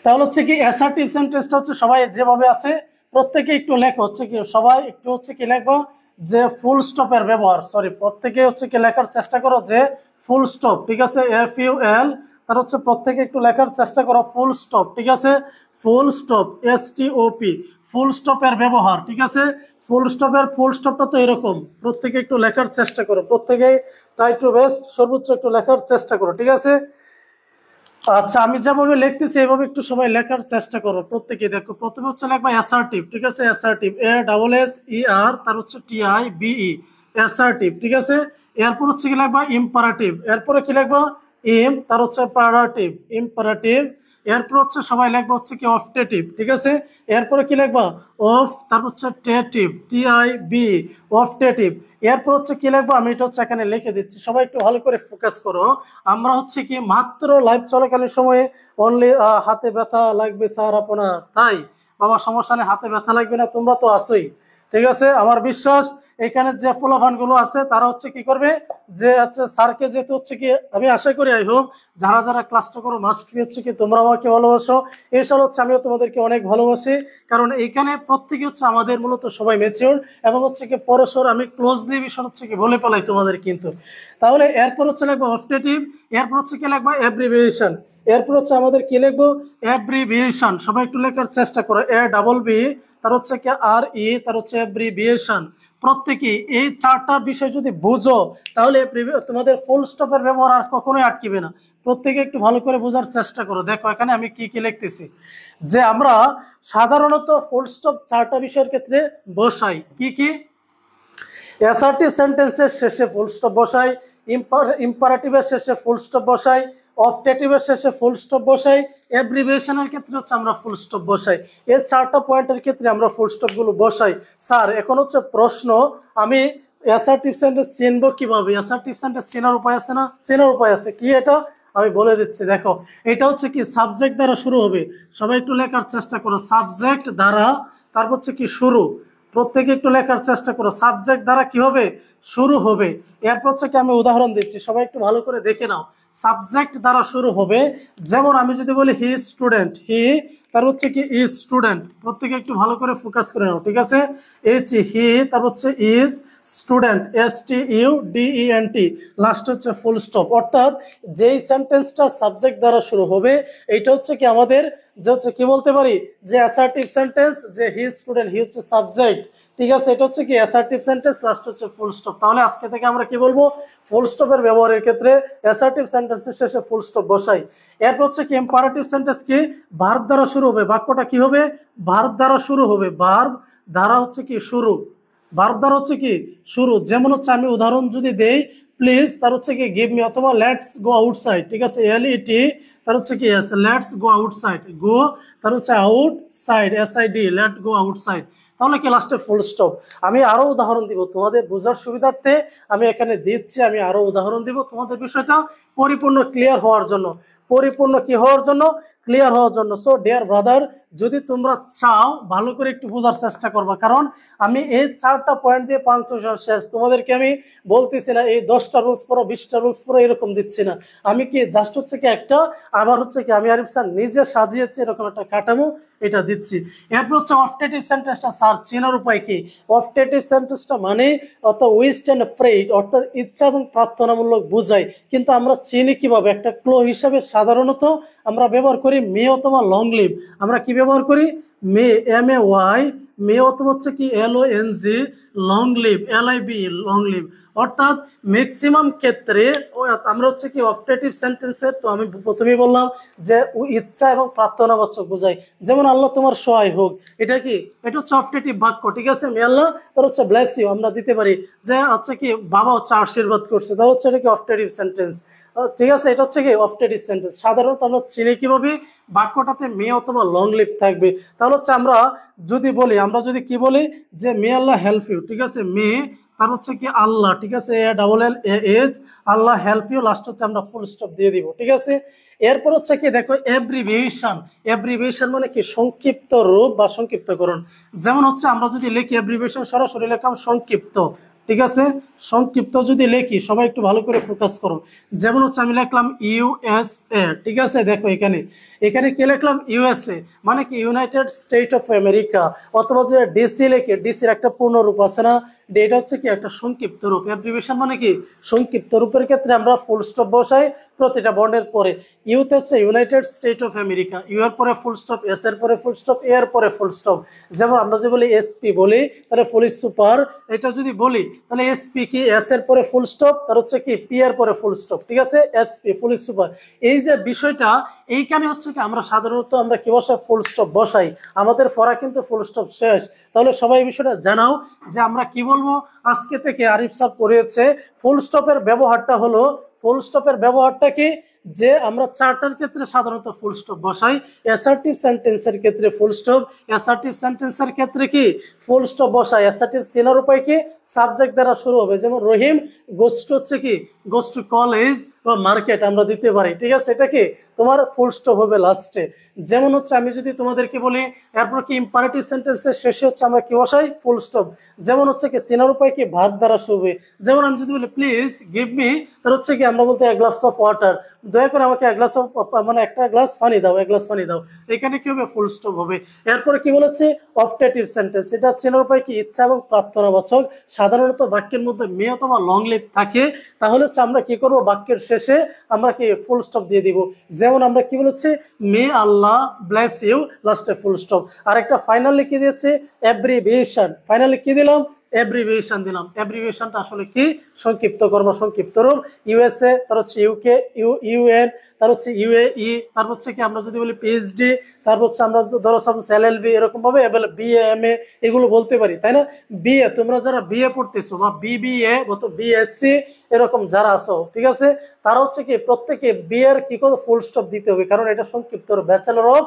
তাহলে হচ্ছে কি অ্যাসার্টিভ সেন্টেন্সটা হচ্ছে সবাই যেভাবে আছে প্রত্যেকে একটু লেখো, হচ্ছে কি সবাই একটু হচ্ছে কি লেখো যে ফুল স্টপের ব্যবহার, সরি প্রত্যেকে হচ্ছে কি লেখার চেষ্টা করো যে ফুল স্টপ, ঠিক আছে? FUL, তার হচ্ছে প্রত্যেকে একটু লেখার চেষ্টা করো ফুল স্টপ, ঠিক আছে? ফুল স্টপ, STOP, ফুল স্টপের ব্যবহার, ঠিক আছে? ফুল স্টপটা তো এরকম, প্রত্যেকে একটু লেখার চেষ্টা করো, প্রত্যেকে ট্রাই টু বেস্ট, সর্বোচ্চ একটু লেখার চেষ্টা করো, ঠিক আছে? আচ্ছা, আমি যেভাবে লিখতেছি এইভাবে একটু সবাই লেখার চেষ্টা করো, প্রত্যেকে দেখো। প্রথমে হচ্ছে লিখবা অ্যাসার্টিভ, ঠিক আছে? অ্যাসার্টিভ, ASSER, তার হচ্ছে TIVE, অ্যাসার্টিভ, ঠিক আছে? এরপর হচ্ছে কি লিখবা ইম্পারেটিভ, এরপরে কি লিখবা তার হচ্ছে প্যারাটিভ, ইম্পারেটিভ। এরপর হচ্ছে সবাই লিখবা হচ্ছে কি অফটেটিভ, ঠিক আছে? এরপরে কি লিখবা অফ, তারপর হচ্ছে টেটিভ, TIB, অফটেটিভ। এরপর হচ্ছে কি লিখবো, আমি এটা হচ্ছে এখানে লিখে দিচ্ছি, সবাই একটু ভালো করে ফোকাস করো। আমরা হচ্ছে কি মাত্র লাইভ চলাকালীন সময়ে অনলি হাতে ব্যথা লাগবে স্যার আপনার, তাই বাবা সমস্যা নেই, হাতে ব্যথা লাগবে না, তোমরা তো আছোই, ঠিক আছে? আমার বিশ্বাস এখানে যে ফলাফান গুলো আছে তারা হচ্ছে কি করবে, যে হচ্ছে স্যারকে যেহেতু হচ্ছে কি, আমি আশা করি আই হোপ যারা যারা ক্লাসটা করো মাস্ট বি হচ্ছে কি তোমরা আমাকে ভালোবাসো, এছাড়া হচ্ছে আমিও তোমাদেরকে অনেক ভালোবাসি। কারণ এইখানে প্রত্যেকে হচ্ছে আমাদের মূলত সবাই ম্যাচিওর এবং হচ্ছে কি পরস্পর আমি ক্লোজলি বিষয় হচ্ছে কি বলে পেলাই তোমাদের কিন্তু। তাহলে এরপর হচ্ছে লিখবো অফটেটিভ, এরপর হচ্ছে কি লিখবো অ্যাব্রিভিয়েশন, এরপর হচ্ছে আমাদের কি লিখবো অ্যাব্রিভিয়েশন, সবাই একটু লেখার চেষ্টা করো। ABB, তার হচ্ছে কি RE, তার হচ্ছে অ্যাব্রিভিয়েশন, প্রত্যেকেই এই চারটা বিষয় যদি বুঝো তাহলে তোমাদের ফুল স্টপের ব্যবহার আর কখনোই আটকিবে না। প্রত্যেকে একটু ভালো করে বোঝার চেষ্টা করো। দেখো এখানে আমি কি কি লিখতেছি, যে আমরা সাধারণত ফুল স্টপ চারটা বিষয়ের ক্ষেত্রে বসাই। কি কি? অ্যাসার্টিভ সেন্টেন্সের শেষে ফুল স্টপ বসাই, ইম্পারেটিভের শেষে ফুল স্টপ বসাই, অবজেক্টিভের শেষে ফুল স্টপ বসাই, অ্যাব্রিভিয়েশনের ক্ষেত্রে হচ্ছে আমরা ফুল স্টপ বসাই। এই চারটা পয়েন্টের ক্ষেত্রে আমরা ফুল স্টপ গুলো বসাই। স্যার এখন হচ্ছে প্রশ্ন, আমি অ্যাসার্টিভ সেন্টেন্স চিনবো কিভাবে? অ্যাসার্টিভ সেন্টেন্স চেনার উপায় আছে না? চেনার উপায় আছে। কি এটা? আমি বলে দিচ্ছি। দেখো এটা হচ্ছে কি সাবজেক্ট দ্বারা শুরু হবে। সবাই একটু লেখার চেষ্টা করো, সাবজেক্ট দ্বারা, তারপর হচ্ছে কি শুরু। প্রত্যেকে একটু লেখার চেষ্টা করো, সাবজেক্ট দ্বারা কি হবে? শুরু হবে। এরপর হচ্ছে কি আমি উদাহরণ দিচ্ছি, সবাই একটু ভালো করে দেখে নাও। সাবজেক্ট দ্বারা শুরু হবে, যেমন আমি যদি বলি হি স্টুডেন্ট, হি তার হচ্ছে কি ইজ স্টুডেন্ট। প্রত্যেকে একটু ভালো করে ফোকাস করে নাও, ঠিক আছে? এইচ হি, তার হচ্ছে ইজ স্টুডেন্ট, STUDENT, লাস্ট হচ্ছে ফুল স্টপ। অর্থাৎ যেই সেন্টেন্সটা সাবজেক্ট দ্বারা শুরু হবে এইটা হচ্ছে কি আমাদের যে হচ্ছে কি বলতে পারি যে অ্যাসার্টিভ সেন্টেন্স, যে হি স্টুডেন্ট, হি হচ্ছে সাবজেক্ট, ঠিক আছে? এটা হচ্ছে কি অ্যাসার্টিভ সেন্টেন্স, লাস্ট হচ্ছে ফুল স্টপ। তাহলে আজকে থেকে আমরা কি বলবো? ফুল স্টপের ব্যবহারের ক্ষেত্রে অ্যাসার্টিভ সেন্টেন্সের শেষে ফুল স্টপ বসাই। এরপর হচ্ছে কি ইম্পারেটিভ সেন্টেন্স, কি ভার্ব দ্বারা শুরু হবে। বাক্যটা কি হবে? ভার্ব দ্বারা শুরু হবে। ভার্ব দ্বারা হচ্ছে কি শুরু, ভার্ব দ্বারা হচ্ছে কি শুরু। যেমন হচ্ছে আমি উদাহরণ যদি দেই, প্লিজ তার হচ্ছে কি গিভ মি, অথবা লেটস গো আউটসাইড, ঠিক আছে? LET, তার হচ্ছে কি এস, লেটস গো আউটসাইড, গো তার হচ্ছে outside, SID, let go outside. তাহলে কি লাস্টে ফুল স্টপ। আমি আরো উদাহরণ দিব তোমাদের বোঝার সুবিধার্থে, আমি এখানে দিচ্ছি, আমি আরো উদাহরণ দিব তোমাদের বিষয়টা পরিপূর্ণ ক্লিয়ার হওয়ার জন্য। পরিপূর্ণ কি হওয়ার জন্য? ক্লিয়ার হওয়ার জন্য। সো ডিয়ার ব্রাদার, যদি তোমরা চাও ভালো করে একটু বোঝার চেষ্টা করবা, কারণ আমি এই চারটা পয়েন্ট দিয়ে পাংচুয়েশন শেষ। তোমাদেরকে আমি বলতেছি না এই 10টা রুলস পড়ো, 20টা রুলস পড়ো, এরকম দিচ্ছি না। আমি কি জাস্ট হচ্ছে কি একটা, আবার হচ্ছে কি আমি আরিফ স্যার নিজে সাজিয়েছি এরকম একটা কাঠামো, এটা দিচ্ছি। এরপর হচ্ছে অবজেক্টিভ সেন্টেন্সটা স্যার চেনার উপায় কি? অবজেক্টিভ সেন্টেন্সটা মানে অর্থাৎ উইশ এন্ড প্রেইড, অর্থাৎ ইচ্ছা এবং প্রার্থনামূলক বোঝায়। কিন্তু আমরা চিনি কিভাবে? একটা ক্লো হিসাবে সাধারণত আমরা ব্যবহার করি মে অথবা লং লিভ। আমরা কি ব্যবহার করি? মে, MAY, মে, অথবা হচ্ছে কি LONG, long live, LIV, long live. অর্থাৎ ম্যাক্সিমাম ক্ষেত্রে আমরা হচ্ছে কি অবজেক্টিভ সেন্টেন্সের, তো আমি প্রথমেই বললাম যে ইচ্ছা এবং প্রার্থনাবাচক বোঝায়। যেমন আল্লাহ তোমার সহায় হোক, এটা কি? এটা হচ্ছে অবজেক্টিভ বাক্য, ঠিক আছে? মে আল্লাহ তার হচ্ছে ব্লেস ইউ, আমরা দিতে পারি যে হচ্ছে কি বাবা হচ্ছে আশীর্বাদ করছে, তাহলে হচ্ছে এটা কি অবজেক্টিভ সেন্টেন্স, ঠিক আছে? এটা হচ্ছে কি অবজেক্টিভ সেন্টেন্স। সাধারণত আমরা চিনি কিভাবে? বাক্যটাতে মে অথবা লং লিভ থাকবে। তাহলে হচ্ছে আমরা যদি বলি, আমরা যদি কি বলি যে মে আল্লাহ হেল্প ইউ, ঠিক আছে? মে তার হচ্ছে কি আল্লাহ, ঠিক আছে? ALL Allah help you, last হচ্ছে আমরা ফুল স্টপ দিয়ে দিব, ঠিক আছে? এরপর হচ্ছে কি দেখো অ্যাব্রিভিয়েশন। অ্যাব্রিভিয়েশন মানে কি? সংক্ষিপ্ত রূপ বা সংক্ষিপ্তকরণ। যেমন হচ্ছে আমরা যদি লিখি অ্যাব্রিভিয়েশন, সরাসরি লিখলাম সংক্ষিপ্ত, ঠিক আছে? সংক্ষিপ্ত যদি লিখি, সবাই একটু ভালো করে ফোকাস করো। যেমন হচ্ছে আমি লিখলাম USA, ঠিক আছে? দেখো এখানে এখানে কি লিখলাম? USA মানে কি ইউনাইটেড স্টেট অফ আমেরিকা। অথবা যে DC লিখে, ডিসির একটা পূর্ণ রূপ আছে না? এটা হচ্ছে কি একটা সংক্ষিপ্ত রূপ। অ্যাব্রিভিয়েশন মানে কি? সংক্ষিপ্ত রূপের ক্ষেত্রে আমরা ফুল স্টপ বসাই প্রতিটা বর্ণের পরে। ইউতে হচ্ছে United State of America, U এর পরে ফুল স্টপ, এস এর পরে ফুল স্টপ, এ এর পরে ফুল স্টপ। যেমন আমরা যদি বলি SP বলি, তাহলে পুলিশ সুপার, এটা যদি বলি তাহলে SP কি? এস এর পরে ফুল স্টপ, তার হচ্ছে কি P এর পরে ফুল স্টপ, ঠিক আছে? SP police super. এই যে বিষয়টা, এইখানে হচ্ছে কি আমরা সাধারণত আমরা কি বসাই? ফুল স্টপ বসাই। আমাদের পড়া কিন্তু ফুল স্টপ শেষ। তাহলে সবাই এই বিষয়টা জানাও যে আমরা কি বলবো আজকে থেকে। আরিফ স্যার পড়িয়েছে ফুল স্টপের ব্যবহারটা হলো, ফুল স্টপের ব্যবহারটা কি? যে আমরা চারটার ক্ষেত্রে সাধারণত ফুল স্টপ বসাই। অ্যাসার্টিভ সেন্টেন্সের ক্ষেত্রে ফুল স্টপ, অ্যাসার্টিভ সেন্টেন্সের ক্ষেত্রে কি ফুল স্টপ বসাই। অ্যাসার্টিভ চেনার উপায় কি? সাবজেক্ট দ্বারা শুরু হবে। যেমন রহিম গোস টু হচ্ছে কি? গোস টু কলেজ বা মার্কেট, আমরা দিতে পারি, ঠিক আছে? এটা কি তোমার ফুল স্টপ হবে লাস্টে। যেমন হচ্ছে আমি যদি তোমাদেরকে বলি, এরপর কি ইম্পারেটিভ সেন্টেন্সের শেষে হচ্ছে আমরা কি বসাই? Full stop. যেমন হচ্ছে কি চেনার উপায় কি? ভার্ব দ্বারা শুরু হবে। যেমন আমি যদি বলি প্লিজ গিভ মি, তার হচ্ছে কি আমরা বলতে এক গ্লাস অফ ওয়াটার, দয়া করে আমাকে এক গ্লাস অফ, মানে একটা গ্লাস পানি দাও, এক গ্লাস পানি দাও। এখানে কি হবে? ফুল স্টপ হবে। এরপরে কি বলেছে? অবজেক্টিভ সেন্টেন্স, এটা চেনার উপায় কি? ইচ্ছা এবং প্রার্থনাবাচক। সাধারণত বাক্যের মধ্যে মে অথবা লং লিভ থাকে। তাহলে হচ্ছে আমরা কি করব? বাক্যের শেষে আমরা কি ফুল স্টপ দিয়ে দিব। যেমন আমরা কি বলেছি? মে আল্লাহ ব্লেস ইউ, লাস্টে ফুল স্টপ। আর একটা ফাইনালি কি দিয়েছে? অ্যাব্রিভিয়েশন। ফাইনালি কি দিলাম? অ্যাব্রিভিয়েশন দিলাম। অ্যাব্রিভিয়েশনটা আসলে কি? সংক্ষিপ্তকরণ, সংক্ষিপ্ত রূপ। ইউএসএ, তার হচ্ছে ইউকে, ইউএন, তার হচ্ছে ইউএই, তারপর হচ্ছে কি আমরা যদি বলি পিএইচডি, তারপর হচ্ছে আমরা ধরো সাপোজ এলএলবি, এরকম ভাবে বিএ, এমএ এগুলো বলতে পারি, তাই না? বিএ, তোমরা যারা বিএ পড়তেছো বা বিবিএ, বিএসসি এরকম যারা আছো, ঠিক আছে, তারা হচ্ছে কি প্রত্যেকে বি এর কি করে ফুল স্টপ দিতে হবে, কারণ এটা সংক্ষিপ্ত ব্যাচেলর অফ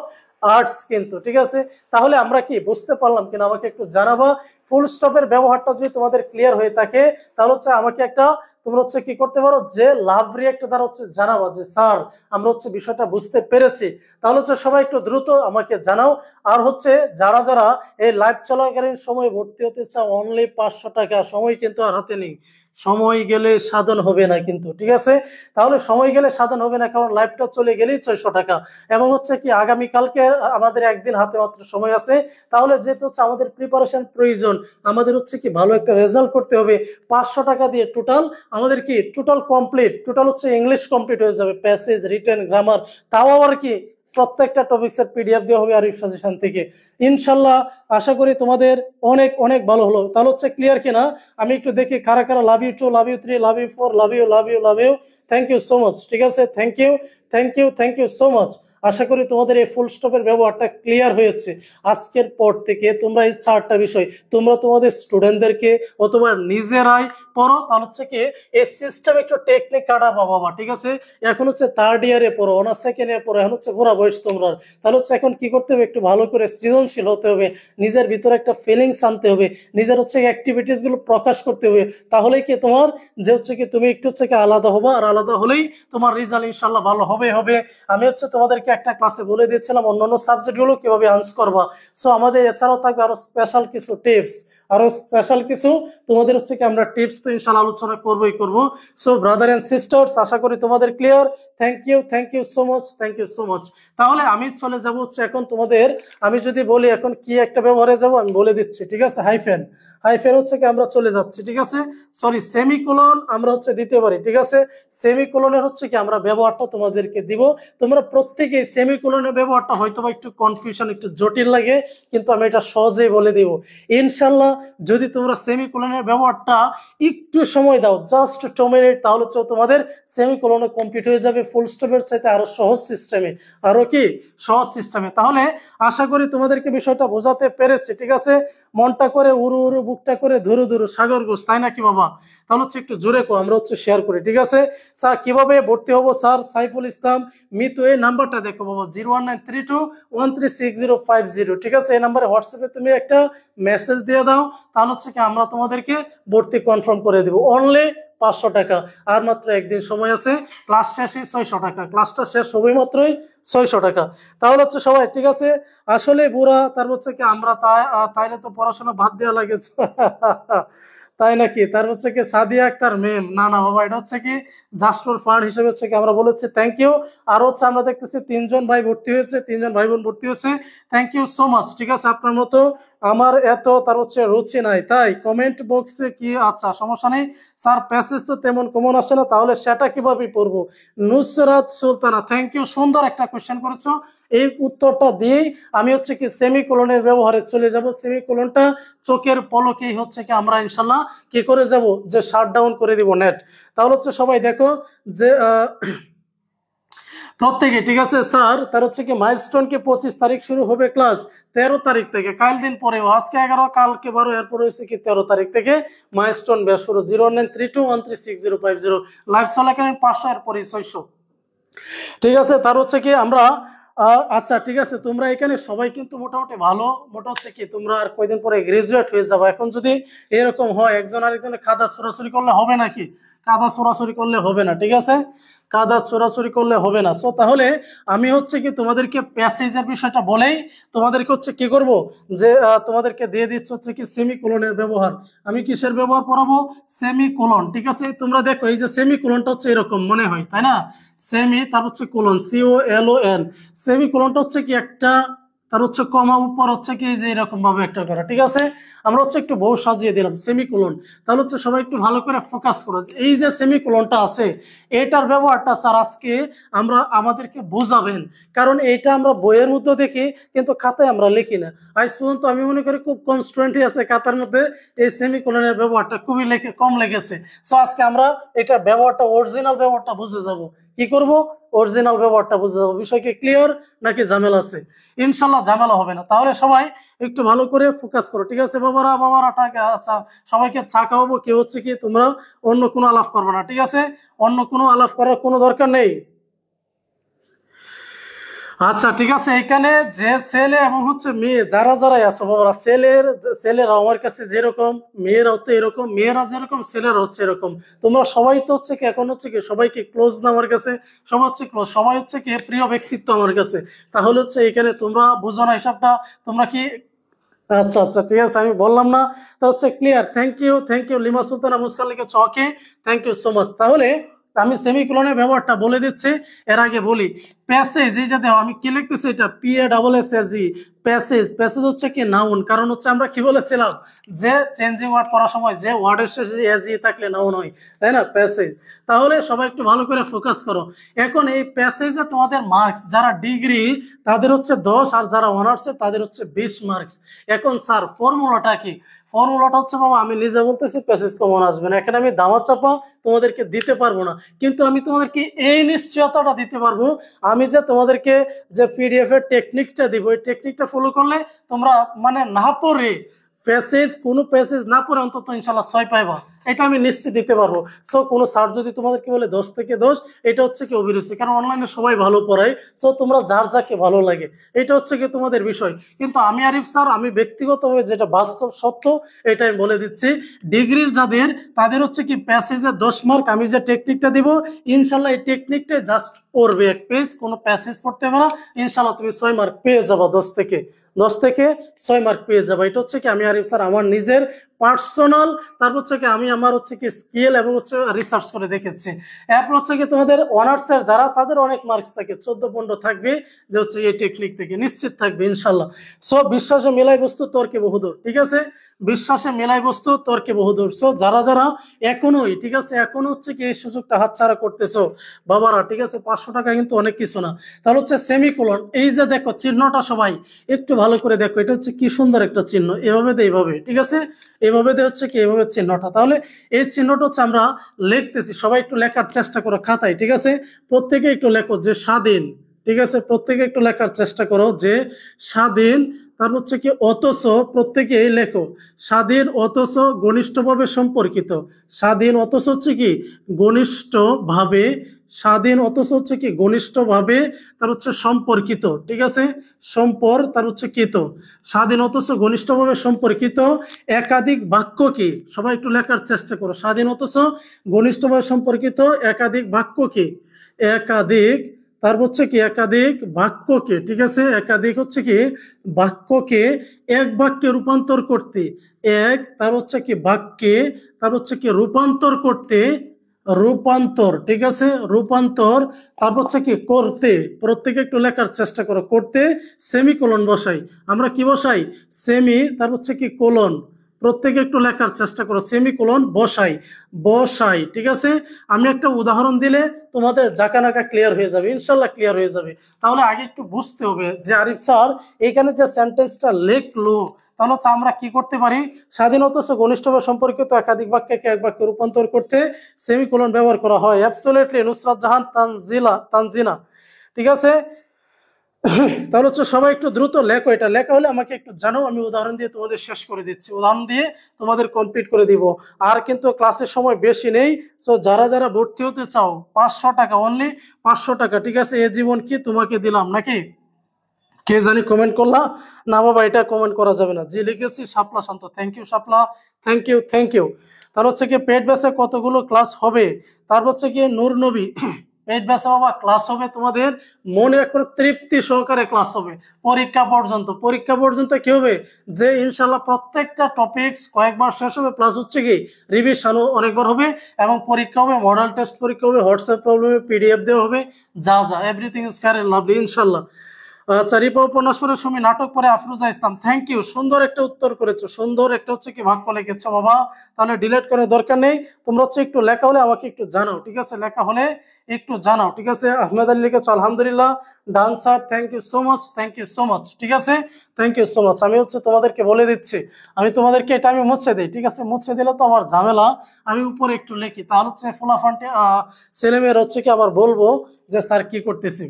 আর্টস কিন্তু, ঠিক আছে? তাহলে আমরা কি বুঝতে পারলাম কিনা আমাকে একটু জানাবা। ফুল স্টপের ব্যবহারটা যদি তোমাদের ক্লিয়ার হয়ে থাকে তাহলে হচ্ছে আমাকে একটা, তোমরা হচ্ছে কি করতে পারো, যে লাভ রিয়েক্ট দ্বারা হচ্ছে জানাবা যে স্যার আমরা হচ্ছে বিষয়টা বুঝতে পেরেছি। তাহলে হচ্ছে সবাই একটু দ্রুত আমাকে জানাও। আর হচ্ছে যারা যারা এই লাইভ চলাকালীন সময় ভর্তি হতে চাও, অনলি 500 টাকা, সময় কিন্তু আর হাতে নেই। সময় গেলে সাধন হবে না কিন্তু, ঠিক আছে? তাহলে সময় গেলে সাধন হবে না, কারণ লাইভটা চলে গেলেই 600 টাকা। এবং হচ্ছে কি আগামী কালকে আমাদের একদিন হাতে মাত্র সময় আছে। তাহলে যেহেতু হচ্ছে আমাদের প্রিপারেশন প্রয়োজন, আমাদের হচ্ছে কি ভালো একটা রেজাল্ট করতে হবে, 500 টাকা দিয়ে টোটাল আমাদের কি টোটাল কমপ্লিট, টোটাল হচ্ছে ইংলিশ কমপ্লিট হয়ে যাবে, প্যাসেজ, রিটেন, গ্রামার, তাও আবার কি প্রত্যেকটা টপিক্সের পিডিএফ দেওয়া হবে আরিফ সাজেশন থেকে। ইনশাল্লাহ আশা করি তোমাদের অনেক অনেক ভালো হলো। তাহলে হচ্ছে ক্লিয়ার কিনা আমি একটু দেখি কারা কারা love you 2, love you 3, love you 4, love you, love you, love you. Thank you so much, ঠিক আছে? Thank you, thank you, thank you so much. আশা করি তোমাদের এই ফুল স্টপের ব্যবহারটা ক্লিয়ার হয়েছে। আজকের পর থেকে তোমরা এই 4টা বিষয় তোমরা তোমাদের স্টুডেন্টদেরকে অথবা নিজেরাই পড়ো। তাহলে হচ্ছে কি এই সিস্টেম একটু টেকনিক কাটাবো বাবা, ঠিক আছে? এখন হচ্ছে 3rd ইয়ারে পড়ো, অনার্স 2nd ইয়ারে পড়ো, এখন হচ্ছে পুরা বয়স তোমরা। তাহলে হচ্ছে এখন কি করতে হবে, একটু ভালো করে সৃজনশীল হতে হবে, নিজের ভিতরে একটা ফিলিংস আনতে হবে, নিজের হচ্ছে অ্যাক্টিভিটিস গুলো প্রকাশ করতে হবে। তাহলেই কি তোমার যে হচ্ছে কি তুমি একটু হচ্ছে কি আলাদা হবা, আর আলাদা হলেই তোমার রেজাল্ট ইনশাল্লাহ ভালো হবে হবে। আমি হচ্ছে তোমাদেরকে একটা ক্লাসে বলে দিয়েছিলাম অন্যান্য সাবজেক্ট গুলো কিভাবে আনসার করবা। সো আমাদের এছাড়াও থাকবে আরো স্পেশাল কিছু টিপস, আরো স্পেশাল কিছু তোমাদের হচ্ছে কি আমরা টিপস তো ইনশাআল্লাহ আলোচনা করবই করব। সো ব্রাদার এন্ড সিস্টার্স, আশা করি তোমাদের clear. Thank you so much, thank you so much. তাহলে আমি চলে যাব হচ্ছে এখন তোমাদের, আমি যদি বলি এখন কি একটা ব্যবহারে যাব আমি বলে দিচ্ছি, ঠিক আছে? হাইফেন, হাইফেন হচ্ছে কি আমরা চলে যাচ্ছি, ঠিক আছে? সরি, সেমিকোলন আমরা হচ্ছে দিতে পারি, ঠিক আছে? সেমিকোলনের হচ্ছে কি আমরা ব্যবহারটা তোমাদেরকে দিব। তোমরা প্রত্যেকেই সেমিকোলনের ব্যবহারটা হয়তো বা একটু কনফিউশন, একটু জটিল লাগে, কিন্তু আমি এটা সহজেই বলে দিব ইনশাল্লাহ। যদি তোমরা সেমিকোলনের ব্যবহারটা একটু সময় দাও, জাস্ট 2 মিনিট, তাহলে হচ্ছে তোমাদের সেমিকোলনে কমপ্লিট হয়ে যাবে ফুল স্টপের চাইতে আরো সহজ সিস্টেমে, আরো কি সহজ সিস্টেমে। তাহলে আশা করি তোমাদেরকে বিষয়টা বোঝাতে পেরেছি, ঠিক আছে? মনটা করে উড়ু উড়ু, বুকটা করে ধুরু ধুরু, সাগর গোস, তাই নাকি বাবা? তাহলে হচ্ছে একটু জোরে কো, আমরা হচ্ছে শেয়ার করি, ঠিক আছে? স্যার কিভাবে ভর্তি হবো? স্যার সাইফুল ইসলাম মিতু, এই নাম্বারটা দেখো বাবা, 01932136050, ঠিক আছে? এই নাম্বারে হোয়াটসঅ্যাপে তুমি একটা মেসেজ দিয়ে দাও, তাহলে হচ্ছে কি আমরা তোমাদেরকে ভর্তি কনফার্ম করে দিব। অনলি 500 টাকা, আর মাত্র একদিন সময় আছে, ক্লাস শেষে 600 টাকা, ক্লাসটা শেষ হবে মাত্রই 600 টাকা। তাহলে হচ্ছে সবাই, ঠিক আছে? আসলে বুড়া, তার হচ্ছে কি আমরা তাইলে তো পড়াশোনা বাদ দেওয়া লাগে তাই নাকি? তার হচ্ছে কি সাদিয়া আক্তার মেম, না না বাবা, এটা হচ্ছে কি জাস্ট ফর ফান হিসেবে হচ্ছে কি আমরা বলেছি থ্যাংক ইউ। আর হচ্ছে আমরা দেখতেছি 3 জন ভাই ভর্তি হয়েছে, 3 জন ভাই বোন ভর্তি হয়েছে, থ্যাংক ইউ সো মাচ, ঠিক আছে? আপনার মতো আমার এত তার হচ্ছে রুচি নাই, তাই কমেন্ট বক্সে কি, আচ্ছা সমস্যা নেই স্যার, প্যাসেজ তো তেমন কমন আসে না, তাহলে সেটা কিভাবে পড়বো? নুসরাত সুলতানা, থ্যাংক ইউ, সুন্দর একটা কোশ্চেন করেছো। এই উত্তরটা দিয়েই আমি হচ্ছে কি সেমিকোলনের ব্যবহারে চলে যাব। সেমিকোলনটা চোখের পলকেই হচ্ছে কি আমরা ইনশাল্লাহ কি করে যাব, যে শাটডাউন করে দিব নেট। তাহলে হচ্ছে সবাই দেখো যে প্রত্যেকে, ঠিক আছে? স্যার তার হচ্ছে কি মাইলস্টোন কে 25 তারিখ শুরু হবে ক্লাস, 13 তারিখ থেকে, কাল দিন পরে, আজকে 11, কালকে 12, এরপরে হচ্ছে কি 13 তারিখ থেকে মাইলস্টোন ব্যাচ শুরু। 09321360050, লাইভ চলাকালীন 500, এরপরে 600, ঠিক আছে? তার হচ্ছে কি আমরা আচ্ছা ঠিক আছে, তোমরা এখানে সবাই কিন্তু মোটামুটি ভালো, মোটা হচ্ছে কি তোমরা আর কয়দিন পরে গ্রাজুয়েট হয়ে যাবে। এখন যদি এরকম হয় একজন আরেকজনের কাদা ছোড়াছুরি করলে হবে নাকি? কাদা ছোড়াছুরি করলে হবে না, ঠিক আছে? কাদা ছোড়াছুরি করলে হবে না। সো তাহলে আমি হচ্ছে কি তোমাদেরকে প্যাসেজের বিষয়টা বলেই তোমাদেরকে হচ্ছে কি করব, যে তোমাদেরকে দিয়ে দিচ্ছে হচ্ছে কি সেমিকোলনের ব্যবহার। আমি কিসের ব্যবহার পড়াবো? সেমিকোলন, ঠিক আছে? তোমরা দেখো এই যে সেমিকোলনটা হচ্ছে এরকম মনে হয়, তাই না? সেমি, তার হচ্ছে কোলন, COLON। সেমিকোলনটা হচ্ছে কি একটা তার হচ্ছে কমা, উপর হচ্ছে কি যে এরকম ভাবে একটা করা, ঠিক আছে। আমরা হচ্ছে একটু বহু সাজিয়ে দিলাম সেমিকোলন। তাহলে হচ্ছে সবাই একটু ভালো করে ফোকাস করো, এই যে সেমিকোলনটা আছে এটার ব্যবহারটা স্যার আজকে আমরা আমাদেরকে বোঝাবেন, কারণ এইটা আমরা বইয়ের মধ্যে দেখি কিন্তু খাতায় আমরা লিখি না। আজ পর্যন্ত আমি মনে করি খুব কম স্টুডেন্টই আছে খাতার মধ্যে এই সেমিকোলনের ব্যবহারটা খুবই কম লেগেছে। সো আজকে আমরা এটার ব্যবহারটা, অরিজিনাল ব্যবহারটা বুঝে যাব। কি করব? অরিজিনাল ব্যবহারটা বুঝে যাবো। বিষয় কি ক্লিয়ার নাকি ঝামেলা আছে? ইনশাল্লাহ ঝামেলা হবে না। তাহলে সবাই একটু ভালো করে ফোকাস করো, ঠিক আছে বাবারা? আচ্ছা, সবাইকে চা খাওয়াবো। কেউ হচ্ছে কি তোমরা অন্য কোনো আলাপ করবে না, ঠিক আছে? অন্য কোনো আলাপ করার কোনো দরকার নেই। আচ্ছা ঠিক আছে, এখানে যে ছেলে এবং হচ্ছে মেয়ে যারা যারাই আছো বাবারা, ছেলেরা আমার কাছে যেরকম, মেয়েরাও তো এরকম, মেয়েরা যেরকম ছেলেরা হচ্ছে এরকম। তোমরা সবাই তো হচ্ছে কি এখন হচ্ছে কি সবাইকে ক্লোজ না আমার কাছে? সবাই হচ্ছে ক্লোজ, সবাই হচ্ছে কি প্রিয় ব্যক্তিত্ব আমার কাছে। তাহলে হচ্ছে এখানে তোমরা বুঝো না হিসাবটা? তোমরা কি আচ্ছা আচ্ছা ঠিক আছে, আমি বললাম না? তা হচ্ছে clear. Thank you Lima Sultana Muskan লিখেছ, okay, thank you so much. তাহলে আমি সেমিকোলনের ব্যবহারটা বলে দিচ্ছি। এর আগে বলি প্যাসেজ, এই যে দেখো আমি কি লিখতেছি, এটা PASSAGE, প্যাসেজ। প্যাসেজ হচ্ছে কি নাউন, কারণ হচ্ছে আমরা কি বলেছিলাম যে চেঞ্জিং ওয়ার্ড পড়ার সময় যে ওয়ার্ডের শেষে এজি থাকলে নাউন হয়, তাই না? প্যাসেজ। তাহলে সবাই একটু ভালো করে ফোকাস করো। এখন এই প্যাসেজে তোমাদের মার্কস, যারা ডিগ্রি তাদের হচ্ছে 10, আর যারা অনার্সে তাদের হচ্ছে 20 মার্কস। এখন স্যার ফর্মুলাটা কি? ফর্মুলাটা হচ্ছে বাবা, আমি নিজে বলতেছি প্যাসেজ কমন আসবে না, এখানে আমি দামা চাপা তোমাদেরকে দিতে পারবো না, কিন্তু আমি তোমাদেরকে এই নিশ্চয়তাটা দিতে পারবো, আমি যে তোমাদেরকে যে PDF এর টেকনিকটা দিব, এই টেকনিকটা ফলো করলে তোমরা মানে না পড়ে কোনো প্যাসেজ না পড়ে অন্তত ইনশাল্লাহ 6 পাইবা, এটা আমি নিশ্চিত দিতে পারবো। সো কোনো স্যার যদি তোমাদেরকে বলে 10 থেকে 10, এটা হচ্ছে কি অভিরুচি, কারণ অনলাইনে সবাই ভালো পড়ায়। সো তোমরা যার যাকে ভালো লাগে, এটা হচ্ছে কি তোমাদের বিষয়। কিন্তু আমি আরিফ স্যার, আমি ব্যক্তিগতভাবে যেটা বাস্তব সত্য এটা আমি বলে দিচ্ছি, ডিগ্রির যাদের তাদের হচ্ছে কি প্যাসেজে 10 মার্ক, আমি যে টেকনিকটা দিব ইনশাল্লাহ এই টেকনিকটা জাস্ট পড়বে এক পেজ, কোনো প্যাসেজ পড়তে হবে না, ইনশাল্লাহ তুমি 6 মার্ক পেয়ে যাবা, 10 থেকে 6 মার্ক পেয়ে যাবে। এটা হচ্ছে কি আমি আরিফ স্যার আমার নিজের পার্সোনাল, তারপর হচ্ছে কি আমি আমার হচ্ছে কি স্কিল এবং হচ্ছে রিসার্চ করে দেখেছি। এরপর হচ্ছে কি তোমাদের অনার্সের যারা, তাদের অনেক মার্কস থাকে, 14-15 থাকবে, যে হচ্ছে এই টেকনিক থেকে নিশ্চিত থাকবে ইনশাল্লাহ। সো বিশ্বাসে মেলাই বস্তু তর্কে বহুদূর, ঠিক আছে? বিশ্বাসে মেলাই বস্তু তর্কে বহুদূর। সো যারা যারা এখনোই, ঠিক আছে, এখনো হচ্ছে কি এই সুযোগটা হাতছাড়া করতেছো বাবারা, ঠিক আছে, 500 টাকা কিন্তু অনেক কিছু না। তাহলে হচ্ছে সেমিকোলন, এই যে দেখো চিহ্নটা, সবাই একটু ভালো করে দেখো, এটা হচ্ছে কি সুন্দর একটা চিহ্ন, এভাবে দে, এইভাবে, ঠিক আছে, এভাবে দে হচ্ছে কি এভাবে চিহ্নটা। তাহলে এই চিহ্নটা হচ্ছে আমরা লিখতেছি, সবাই একটু লেখার চেষ্টা করো খাতায়, ঠিক আছে? প্রত্যেকে একটু লেখো যে স্বাধীন, ঠিক আছে, প্রত্যেকে একটু লেখার চেষ্টা করো যে স্বাধীন, তার হচ্ছে কি অথচ, প্রত্যেকে লেখো স্বাধীন অথচ ঘনিষ্ঠভাবে সম্পর্কিত। স্বাধীন অথচ হচ্ছে কি ঘনিষ্ঠভাবে, স্বাধীন অথচ হচ্ছে কি ঘনিষ্ঠভাবে তার হচ্ছে সম্পর্কিত, ঠিক আছে, তার হচ্ছে কিত, স্বাধীন অথচ ঘনিষ্ঠভাবে সম্পর্কিত একাধিক বাক্য কি? সবাই একটু লেখার চেষ্টা করো, স্বাধীন অথচ ঘনিষ্ঠভাবে সম্পর্কিত একাধিক বাক্য কি? একাধিক, তারপর হচ্ছে কি একাধিক বাক্যকে, ঠিক আছে, একাধিক হচ্ছে কি বাক্যকে এক বাক্যে রূপান্তর করতে, তার হচ্ছে কি বাক্যে, তার হচ্ছে কি রূপান্তর করতে, রূপান্তর, ঠিক আছে, রূপান্তর, তারপর হচ্ছে কি করতে। প্রত্যেকে একটু লেখার চেষ্টা করো, করতে সেমিকোলন বসাই, আমরা কি বসাই? সেমি, তারপর হচ্ছে কি কোলন। প্রত্যেকে একটু লেখার চেষ্টা করো, সেমিকোলন বসাই, ঠিক আছে। আমি একটা উদাহরণ দিলে তোমাদের জাকানাকা ক্লিয়ার হয়ে যাবে, ইনশাল্লাহ ক্লিয়ার হয়ে যাবে। তাহলে আগে একটু বুঝতে হবে যে আরিফ স্যার এখানে যে সেন্টেন্সটা লিখলো, তাহলে হচ্ছে আমরা কি করতে পারি? স্বাধীন অথচ ঘনিষ্ঠভাবে সম্পর্কিত একাধিক বাক্যকে এক বাক্যে রূপান্তর করতে সেমিকোলন ব্যবহার করা হয়। অ্যাবসলিউটলি নুসরাত জাহান তানজিনা, ঠিক আছে। তাহলে হচ্ছে সবাই একটু দ্রুত লেখো, এটা লেখা হলে আমাকে একটু জানাও, আমি উদাহরণ দিয়ে তোমাদের শেষ করে দিচ্ছি, উদাহরণ দিয়ে তোমাদের কমপ্লিট করে দিব। আর কিন্তু ক্লাসের সময় বেশি নেই। সো যারা যারা ভর্তি হতে চাও 500 টাকা, অনলি 500 টাকা, ঠিক আছে। এ জীবন কি তোমাকে দিলাম নাকি? কে জানি কমেন্ট করলা না বাবা, এটা কমেন্ট করা যাবে না। যে লিখেছি Shapla Shanto, thank you Shapla, thank you. তার হচ্ছে কি পেড ব্যাচে কতগুলো ক্লাস হবে? তারপর হচ্ছে কি নূর নবী, পেড ব্যাচে বাবা ক্লাস হবে তোমাদের মনে করে তৃপ্তি সহকারে ক্লাস হবে পরীক্ষা পর্যন্ত কি হবে যে ইনশাল্লাহ প্রত্যেকটা টপিকস কয়েকবার শেষ হবে, প্লাস হচ্ছে কি রিভিশনও অনেকবার হবে, এবং পরীক্ষা হবে, মডেল টেস্ট পরীক্ষা হবে, হোয়াটসঅ্যাপ প্রবলেমে PDF দেওয়া হবে, যা everything is fair and lovely ইনশাল্লাহ। আচ্ছা, রিপা উপন্যাস পড়ে, সুমি নাটক পড়ে, আফরোজা ইসলাম, থ্যাংক ইউ, সুন্দর একটা উত্তর করেছো, সুন্দর একটা হচ্ছে কি বাক্য লিখেছো বাবা। তাহলে ডিলিট করার দরকার নেই, তোমরা হচ্ছে একটু লেখা হলে আমাকে একটু জানাও, ঠিক আছে? লেখা হলে একটু জানাও, ঠিক আছে? আহমেদ আলী লিখেছো, আলহামদুলিল্লাহ, done sir, thank you so much, thank you so much, ঠিক আছে? Thank you so much. আমি হচ্ছে তোমাদেরকে বলে দিচ্ছি, আমি তোমাদেরকে এটা আমি মুছে দিই, ঠিক আছে? মুছে দিলে তো আমার ঝামেলা, আমি উপরে একটু লিখি, তাহলে হচ্ছে ফুলাফান্টে ছেলেমেয়েরা হচ্ছে কি আবার বলবো যে স্যার কি করতেছি।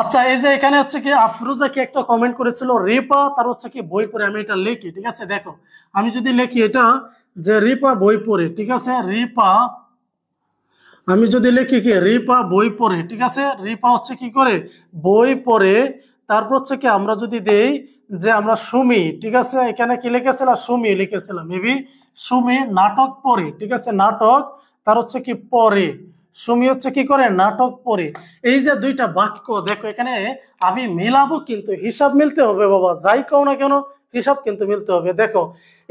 আচ্ছা, এই যে এখানে হচ্ছে কি আফরোজা কি একটা কমেন্ট করেছিল, রিপা তার হচ্ছে কি বই পড়ে, আমি এটা লিখি, ঠিক আছে? দেখো আমি যদি লিখি এটা, যে রিপা বই পড়ে, ঠিক আছে? রিপা, আমি যদি লিখি কি রিপা বই পড়ে, ঠিক আছে? রিপা হচ্ছে কি করে বই পড়ে, তারপর হচ্ছে কি আমরা যদি দেই যে আমরা সুমি, ঠিক আছে? এখানে কি লিখেছিলাম, সুমি লিখেছিলাম, মেবি সুমি নাটক পড়ে, ঠিক আছে? নাটক তার হচ্ছে কি পড়ে, সুমি হচ্ছে কি করে নাটক পড়ে। এই যে দুইটা বাক্য দেখো এখানে আমি মিলাবো, কিন্তু হিসাব মিলতে হবে বাবা, যাই কও না কেন হিসাব কিন্তু মিলতে হবে। দেখো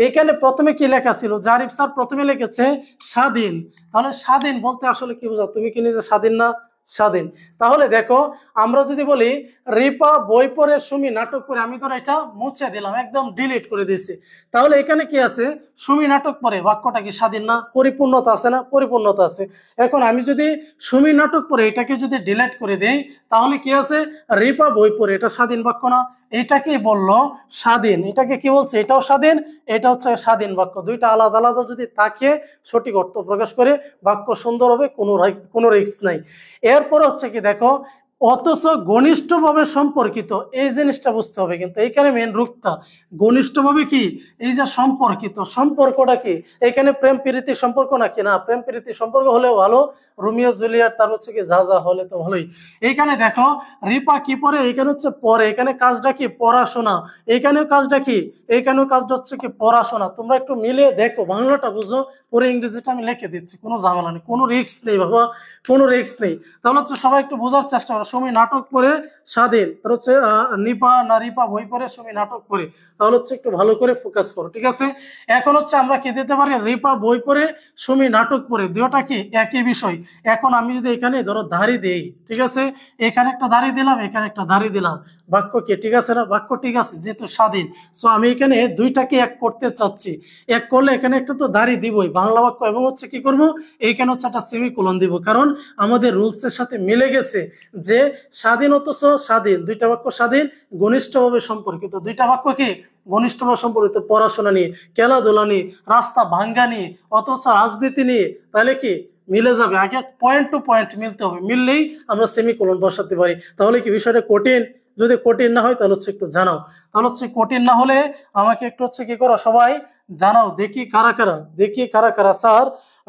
এখানে প্রথমে কি লেখা ছিল, জারিফ স্যার প্রথমে লিখেছে স্বাধীন, তাহলে স্বাধীন বলতে আসলে কি বোঝাও, তুমি কি নিজে স্বাধীন না? স্বাধীন। তাহলে দেখো আমরা যদি বলি রিপা বই পড়ে, সুমি নাটক পড়ে, আমি ধর এটা মুছে দিলাম, একদম ডিলিট করে দিয়েছি, তাহলে এখানে কি আছে, সুমি নাটক পড়ে, বাক্যটা কি স্বাধীন না? পরিপূর্ণতা আছে না? পরিপূর্ণতা আছে। এখন আমি যদি সুমি নাটক পড়ে এটাকে যদি ডিলিট করে দেই, তাহলে কি আছে, রিপা বই পড়ে, এটা স্বাধীন বাক্য না? এটাকে বললো স্বাধীন, এটাকে কি বলছে, এটাও স্বাধীন, এটা হচ্ছে স্বাধীন বাক্য। দুইটা আলাদা আলাদা যদি তাকে সঠিক অর্থ প্রকাশ করে, বাক্য সুন্দর হবে, কোনো রিস্ক নাই। এরপর হচ্ছে কি দেখো, অথচ ঘনিষ্ঠভাবে সম্পর্কিত, এই জিনিসটা বুঝতে হবে, কিন্তু এইখানে মেন রূপটা ঘনিষ্ঠভাবে কি, এই যে সম্পর্কিত, সম্পর্কটা কি, এখানে প্রেম প্রীতি সম্পর্ক নাকি না? প্রেম প্রীতি সম্পর্ক হলেও ভালো, রোমিও জুলিয়েট তার হচ্ছে কি যা যা হলে তো ভালোই। এইখানে দেখো রিপা কি পড়ে, এখানে হচ্ছে পড়ে, এখানে কাজটা কি পড়াশোনা, এইখানেও কাজটা কি, এইখানেও কাজটা হচ্ছে কি পড়াশোনা। তোমরা একটু মিলিয়ে দেখো, বাংলাটা বুঝো, পরে ইংরেজিটা আমি লিখে দিচ্ছি, কোনো ঝামেলা নেই, কোনো রিস্ক নেই বাবা, কোনো রিস্ক নেই। তাহলে হচ্ছে সবাই একটু বোঝার চেষ্টা করো, সুমি নাটক পড়ে স্বাধীন, তার হচ্ছে নিপা না রিপা বই পড়ে, সুমি নাটক পড়ে, তাহলে হচ্ছে একটু ভালো করে ফোকাস করো, ঠিক আছে? এখন হচ্ছে আমরা কি দিতে পারি, রিপা বই পড়ে, সুমি নাটক পড়ে, দুটোটা কি একই বিষয়। এখন আমি যদি এখানে ধরো ধারি দেই, ঠিক আছে? এখানে একটা ধারি দিলাম, এখানে একটা ধারি দিলাম, বাক্য কি ঠিক আছে না? বাক্য ঠিক আছে, যেহেতু স্বাধীন, সো আমি এখানে দুইটাকে এক করতে চাচ্ছি, এক করলে এখানে একটা তো দাড়ি দিবই, বাংলা বাক্য, এবং হচ্ছে কি করব, এইখানে হচ্ছে একটা সেমিকোলন দিব, কারণ আমাদের রুলস এর সাথে মিলে গেছে যে স্বাধীন অথচ স্বাধীন, দুইটা বাক্য স্বাধীন, ঘনিষ্ঠভাবে সম্পর্কিত, দুইটা বাক্য কি ঘনিষ্ঠভাবে সম্পর্কিত, পড়াশোনা নিয়ে, খেলাধুলা নিয়ে, রাস্তা ভাঙ্গা নিয়ে, অথচ রাজনীতি নিয়ে, তাহলে কি মিলে যাবে। আগে পয়েন্ট টু পয়েন্ট মিলতে হবে, মিললেই আমরা সেমিকোলন বসাতে পারি। তাহলে কি বিষয়টা কঠিন? যদি কঠিন না হয় তাহলে হচ্ছে একটু জানাও, তাহলে হচ্ছে কঠিন না হলে আমাকে একটু হচ্ছে কি করো সবাই জানাও, দেখি কারা কারা, দেখি কারা কারা। স্যার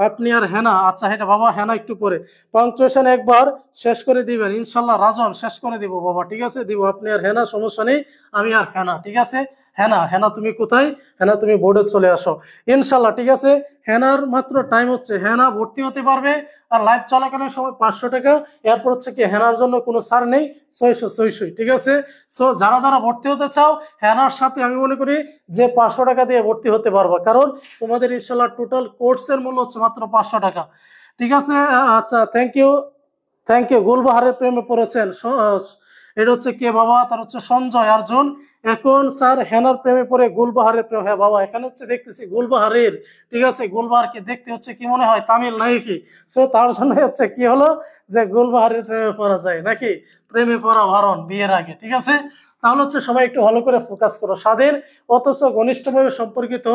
আপনি আর হেনা, আচ্ছা এটা বাবা, হেনা একটু পরে পাংচুয়েশন একবার শেষ করে দিবেন ইনশাল্লাহ, রাজন শেষ করে দিব বাবা, ঠিক আছে? দিব, আপনি আর হেনা সমস্যা নেই, আমি আর হেনা, ঠিক আছে? হেনা, হেনা তুমি কোথায়? হেনা তুমি বোর্ডে চলে আসো ইনশাল্লাহ, ঠিক আছে? হেনার মাত্র টাইম হচ্ছে, হেনা ভর্তি হতে পারবে, আর লাইভ চলাকালীন সময় 500 টাকা, এরপর হচ্ছে কি হেনার জন্য কোনো ছাড় নেই, 600, ঠিক আছে? সো যারা যারা ভর্তি হতে চাও হেনার সাথে, আমি মনে করি যে 500 টাকা দিয়ে ভর্তি হতে পারবা, কারণ তোমাদের ইনশাল্লাহ টোটাল কোর্সের মূল্য হচ্ছে মাত্র 500 টাকা, ঠিক আছে? আচ্ছা, থ্যাংক ইউ, থ্যাংক ইউ। গুলবাহারের প্রেমে পড়েছেন, এটা হচ্ছে কে বাবা, তার হচ্ছে সঞ্জয় অর্জুন। এখন স্যার হেনার প্রেমে পড়ে গুলবাহারের প্রেম, হ্যাঁ বাবা, এখানে হচ্ছে দেখতেছি গুলবাহারের, ঠিক আছে? গুলবাহারকে দেখতে হচ্ছে কি মনে হয় তামিল নায়িকি, সো তার জন্য হচ্ছে কি হলো যে গুলবাহারের প্রেমে পড়া যায় নাকি, প্রেমে পড়া বারণ বিয়ের আগে, ঠিক আছে? তাহলে হচ্ছে সবাই একটু ভালো করে ফোকাস করো, স্বাদের অথচ ঘনিষ্ঠভাবে সম্পর্কিত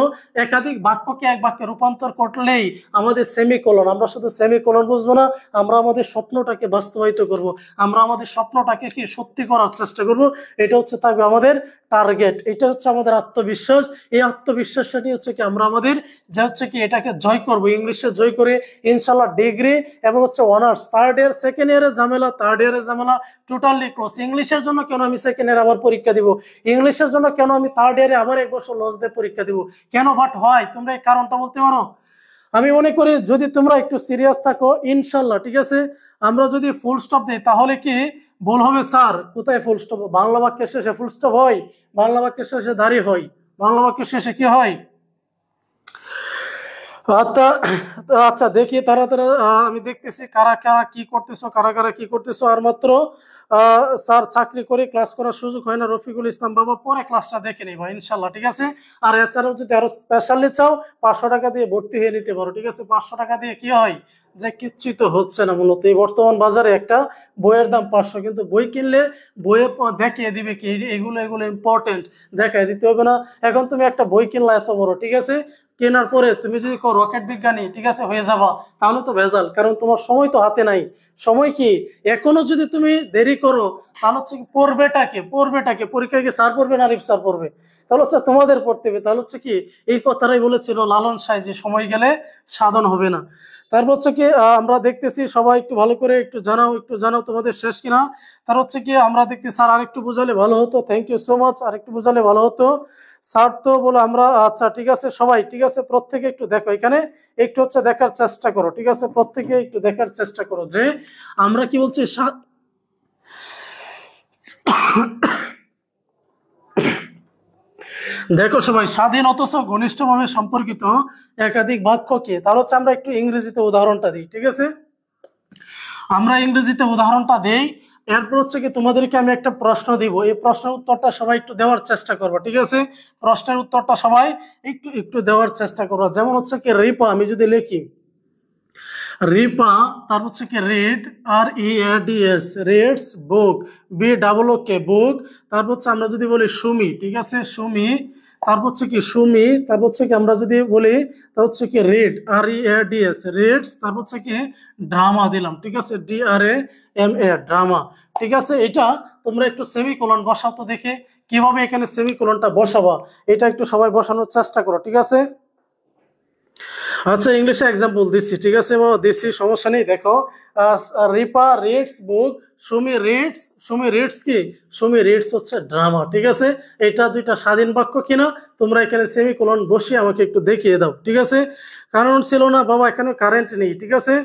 একাধিক বাক্যকে এক বাক্যে রূপান্তর করলেই আমাদের সেমিকোলন, আমরা শুধু সেমিকোলন বুঝবো না, আমরা আমাদের স্বপ্নটাকে বাস্তবায়িত করব, আমরা আমাদের স্বপ্নটাকে কি সত্যি করার চেষ্টা করব, এটা হচ্ছে থাকবে আমাদের টার্গেট, এটা হচ্ছে আমাদের আত্মবিশ্বাস। এই আত্মবিশ্বাসটা নিয়ে হচ্ছে কি আমরা আমাদের যে হচ্ছে কি এটাকে জয় করব, ইংলিশে জয় করে ইনশাল্লাহ ডিগ্রি এবং হচ্ছে অনার্স, থার্ড ইয়ার সেকেন্ড ইয়ারের ঝামেলা, থার্ড ইয়ারের ঝামেলা টোটালি ক্লোজ। ইংলিশের জন্য কেন আমি সেকেন্ড ইয়ার আবার পরীক্ষা দিব, ইংলিশের জন্য কেন আমি থার্ড ইয়ারে আবার 1 বছর লস দিয়ে পরীক্ষা দিব, কেন বাট হয়, তোমরা এই কারণটা বলতে পারো? আমি মনে করি যদি তোমরা একটু সিরিয়াস থাকো ইনশাল্লাহ, ঠিক আছে? আমরা যদি ফুল স্টপ দিই তাহলে কি বল হবে, স্যার কোথায় ফুল স্টপ, বাংলা বাক্যের শেষে ফুল স্টপ হয়, বাংলা বাক্যের শেষে দাঁড়িয়ে হয়, বাংলা বাক্যের শেষে কি হয়? আচ্ছা, আচ্ছা দেখি তারা তারা, আমি দেখতেছি কারা কারা কি করতেছো, কারা কারা কি করতেছো। আর মাত্র স্যার চাকরি করে ক্লাস করার সুযোগ হয় না, রফিকুল ইসলাম বাবা পরে ক্লাসটা দেখে নিবা ইনশাল্লাহ, ঠিক আছে। আর এছাড়াও যদি আরো স্পেশালি চাও 500 টাকা দিয়ে ভর্তি হয়ে নিতে পারো, ঠিক আছে। 500 টাকা দিয়ে কি হয় যে কিচ্ছুই তো হচ্ছে না মূলত এই বর্তমান বাজারে একটা বইয়ের দাম 500, কিন্তু বই কিনলে বইয়ে দেখিয়ে দিবে কি এগুলো এগুলো ইম্পর্টেন্ট, দেখাই দিতে হবে না। এখন তুমি একটা বই কিনলা এত বড়, ঠিক আছে, কেনার পরে তুমি যদি রকেট বিজ্ঞানী, ঠিক আছে, হয়ে যাবা, তাহলে তো ভেজাল, কারণ তোমার সময় তো হাতে নাই। সময় কি এখনো যদি তুমি দেরি করো তাহলে হচ্ছে কি পড়বেটাকে পরীক্ষায় গিয়ে স্যার পড়বে না আরিফ স্যার পড়বে, তাহলে হচ্ছে তোমাদের পড়তে হবে। তাহলে হচ্ছে কি এই কথাটাই বলেছিল লালন সাঁই যে সময় গেলে সাধন হবে না। তারপর হচ্ছে কি আমরা দেখতেছি সবাই একটু ভালো করে একটু জানাও তোমাদের শেষ কিনা। তার হচ্ছে কি আমরা দেখতে স্যার আরেকটু বুঝালে ভালো হতো, থ্যাংক ইউ সো মাচ, আরেকটু বুঝালে ভালো হতো স্যার। তো বলে আমরা আচ্ছা ঠিক আছে সবাই, ঠিক আছে, প্রত্যেকে একটু দেখো এখানে, একটু হচ্ছে দেখার চেষ্টা করো, ঠিক আছে, প্রত্যেকে একটু দেখার চেষ্টা করো যে আমরা কি বলছি। দেখো সবাই, স্বাধীন অথচ ঘনিষ্ঠভাবে সম্পর্কিত একাধিক বাক্য কি, তাহলে হচ্ছে আমরা একটু ইংরেজিতে উদাহরণটা দিই, ঠিক আছে, আমরা ইংরেজিতে উদাহরণটা দেই। এরপর হচ্ছে কি তোমাদেরকে আমি একটা প্রশ্ন দিব, এই প্রশ্নের উত্তরটা সবাই একটু দেওয়ার চেষ্টা করবো, ঠিক আছে, প্রশ্নের উত্তরটা সবাই একটু একটু দেওয়ার চেষ্টা করবো। যেমন হচ্ছে কি রিপা, আমি যদি লিখি রিপা, তার হচ্ছে কি রিড, READS, রিডস বুক, BOOK বুক। তারপর হচ্ছে আমরা যদি বলি সুমি, ঠিক আছে, সুমি, তারপর হচ্ছে কি সুমি, তারপর হচ্ছে কি আমরা যদি বলি তার হচ্ছে কি রিড, READS, রিডস, তারপর হচ্ছে কি ড্রামা দিলাম, ঠিক আছে, DRAMA, ড্রামা, ঠিক আছে। এটা তোমরা একটু সেমিকোলন বসাও তো দেখে কিভাবে এখানে সেমিকোলনটা বসাবা, এটা একটু সবাই বসানোর চেষ্টা করো, ঠিক আছে। আচ্ছা ইংলিশে এক্সাম্পল দিচ্ছি, ঠিক আছে বাবা, দিচ্ছি, সমস্যা নেই। দেখো রিপা রিডস বুক, সুমি রিডস কি, সুমি রিডস হচ্ছে ড্রামা, ঠিক আছে। এটা দুইটা স্বাধীন বাক্য কিনা তোমরা এখানে সেমিকোলন বসিয়ে আমাকে একটু দেখিয়ে দাও, ঠিক আছে। কারণ ছিল না বাবা, এখানে কারেন্ট নেই, ঠিক আছে।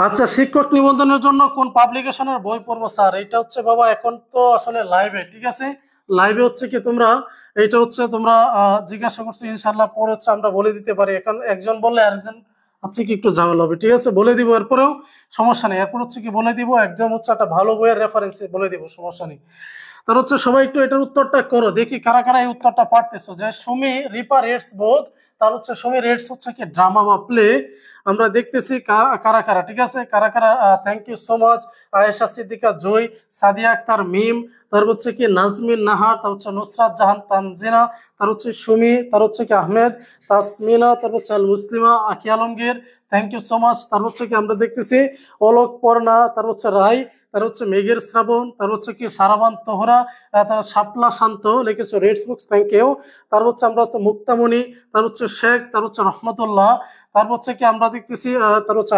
আচ্ছা শিক্ষক নিবন্ধনের জন্য কোন পাবলিকেশনের বই পড়বো স্যার, এটা হচ্ছে বাবা এখন তো আসলে লাইভে, ঠিক আছে, লাইভে হচ্ছে কি তোমরা এটা হচ্ছে তোমরা জিজ্ঞাসা করছো, ইনশাল্লাহ পরে হচ্ছে আমরা বলে দিতে পারি। এখন একজন বললে আরেকজন হচ্ছে কি একটু ঝামেলা হবে, ঠিক আছে, বলে দিব, এরপরেও সমস্যা নেই, এরপর হচ্ছে কি বলে দিব, একজন হচ্ছে একটা ভালো বইয়ের রেফারেন্সে বলে দিব, সমস্যা নেই। তার হচ্ছে সবাই একটু এটার উত্তরটা করো দেখি কারা কারা এই উত্তরটা পারতেছো, যে সুমি রিপা রেডস বোর্ড, তার হচ্ছে সুমি রেডস হচ্ছে কি ড্রামা বা প্লে। আমরা দেখতেছি কারা কারা, ঠিক আছে, কারা কারা, thank you so much, Ayesha Siddika Joy, Sadia Akter Mim, তার হচ্ছে কি নাজমিন নাহার, তার হচ্ছে নুসরাত জাহান তানজিনা, তার হচ্ছে সুমি, তার হচ্ছে কি আহমেদ, তাসমিনা, তার হচ্ছে Al Muslima, Aki Alamgir, thank you so much. তার হচ্ছে কি আমরা দেখতেছি অলোক পর্ণা, তার হচ্ছে রায়, তার হচ্ছে মেঘের শ্রাবণ, তার হচ্ছে কি সারাবান তোহরা, তার শাপলা শান্ত লিখেছো রেডস বুকস, থ্যাংক ইউ। তার হচ্ছে আমরা হচ্ছে মুক্তামণি, তার হচ্ছে শেখ, তার হচ্ছে রহমতুল্লাহ, তারপর হচ্ছে কি আমরা দেখতেছি তার হচ্ছে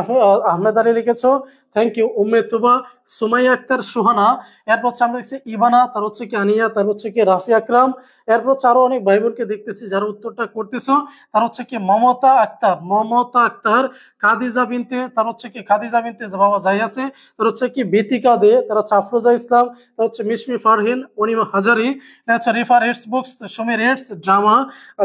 আহমেদ আলী লিখেছো, থ্যাংক ইউ। উম্মে তুবা, সুমাইয়া আক্তার সুহানা, এরপর হচ্ছে আমরা দেখছি ইবানা, তার হচ্ছে কি আনিয়া, তার হচ্ছে কি রাফি আকরাম, এরপর হচ্ছে আরো অনেক ভাই বোনকে দেখতেছি যারা উত্তরটা করতেছো। তার হচ্ছে কি মমতা আক্তার, কাদিজা বিনতে, তার হচ্ছে কি খাদিজা বিনতে বাবা যাই আছে, তার হচ্ছে কি বিতিকা দে, তার হচ্ছে আফরোজা ইসলাম, তার হচ্ছে মিশমি ফারহিন, অনিমা হাজারি, তার হচ্ছে Rifa reads books, Sumi reads drama,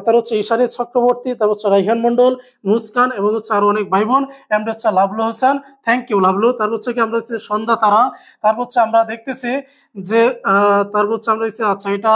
তার হচ্ছে ইশারি চক্রবর্তী, তার হচ্ছে রাইহান মন্ডল, মুস্কান, এবং হচ্ছে আরো অনেক ভাই বোন, এমডি হচ্ছে লাভলু হোসেন, থ্যাংক ইউ লাভলু। তারপর হচ্ছে কি আমরা হচ্ছে সন্ধ্যা তারা, তারপর হচ্ছে আমরা দেখতেছি যে তারপর হচ্ছে আমরা আচ্ছা এটা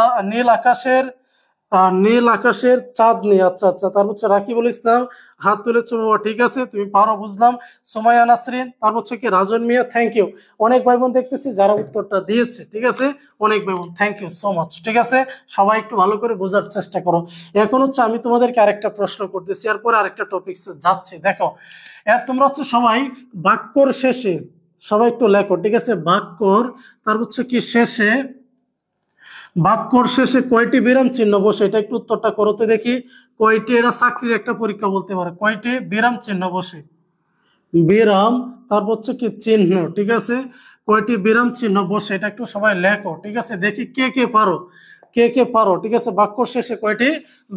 নীল আকাশের চাঁদনি, আচ্ছা আচ্ছা, তারপর হচ্ছে রাকিবুল ইসলাম হাত তুলেছো বাবা, ঠিক আছে তুমি পারো বুঝলাম। সুমাইয়া নাসরিন, তারপর হচ্ছে কি রাজন মিয়া, থ্যাংক ইউ। অনেক ভাই বোন দেখতেছি যারা উত্তরটা দিয়েছে, ঠিক আছে, অনেক ভাই বোন, থ্যাংক ইউ সো মাচ, ঠিক আছে। সবাই একটু ভালো করে বোঝার চেষ্টা করো। এখন হচ্ছে আমি তোমাদেরকে আরেকটা প্রশ্ন করতেছি, এরপরে আরেকটা টপিক যাচ্ছে। দেখো তোমরা হচ্ছে সবাই বাক্যর শেষে সবাই একটু লেখো, ঠিক আছে, তারপর হচ্ছে কি বাক্যর শেষে কয়টি বিরাম চিহ্ন বসে, এটা একটু উত্তরটা করতে দেখি। কয়টি, এটা চাকরির একটা পরীক্ষা বলতে পারে, কয়টি বিরাম চিহ্ন বসে, বিরাম, তারপর হচ্ছে কি চিহ্ন, ঠিক আছে, কয়টি বিরাম চিহ্ন বসে, এটা একটু সবাই লেখো, ঠিক আছে, দেখি কে কে পারো, ঠিক আছে, বাক্য শেষে কয়টি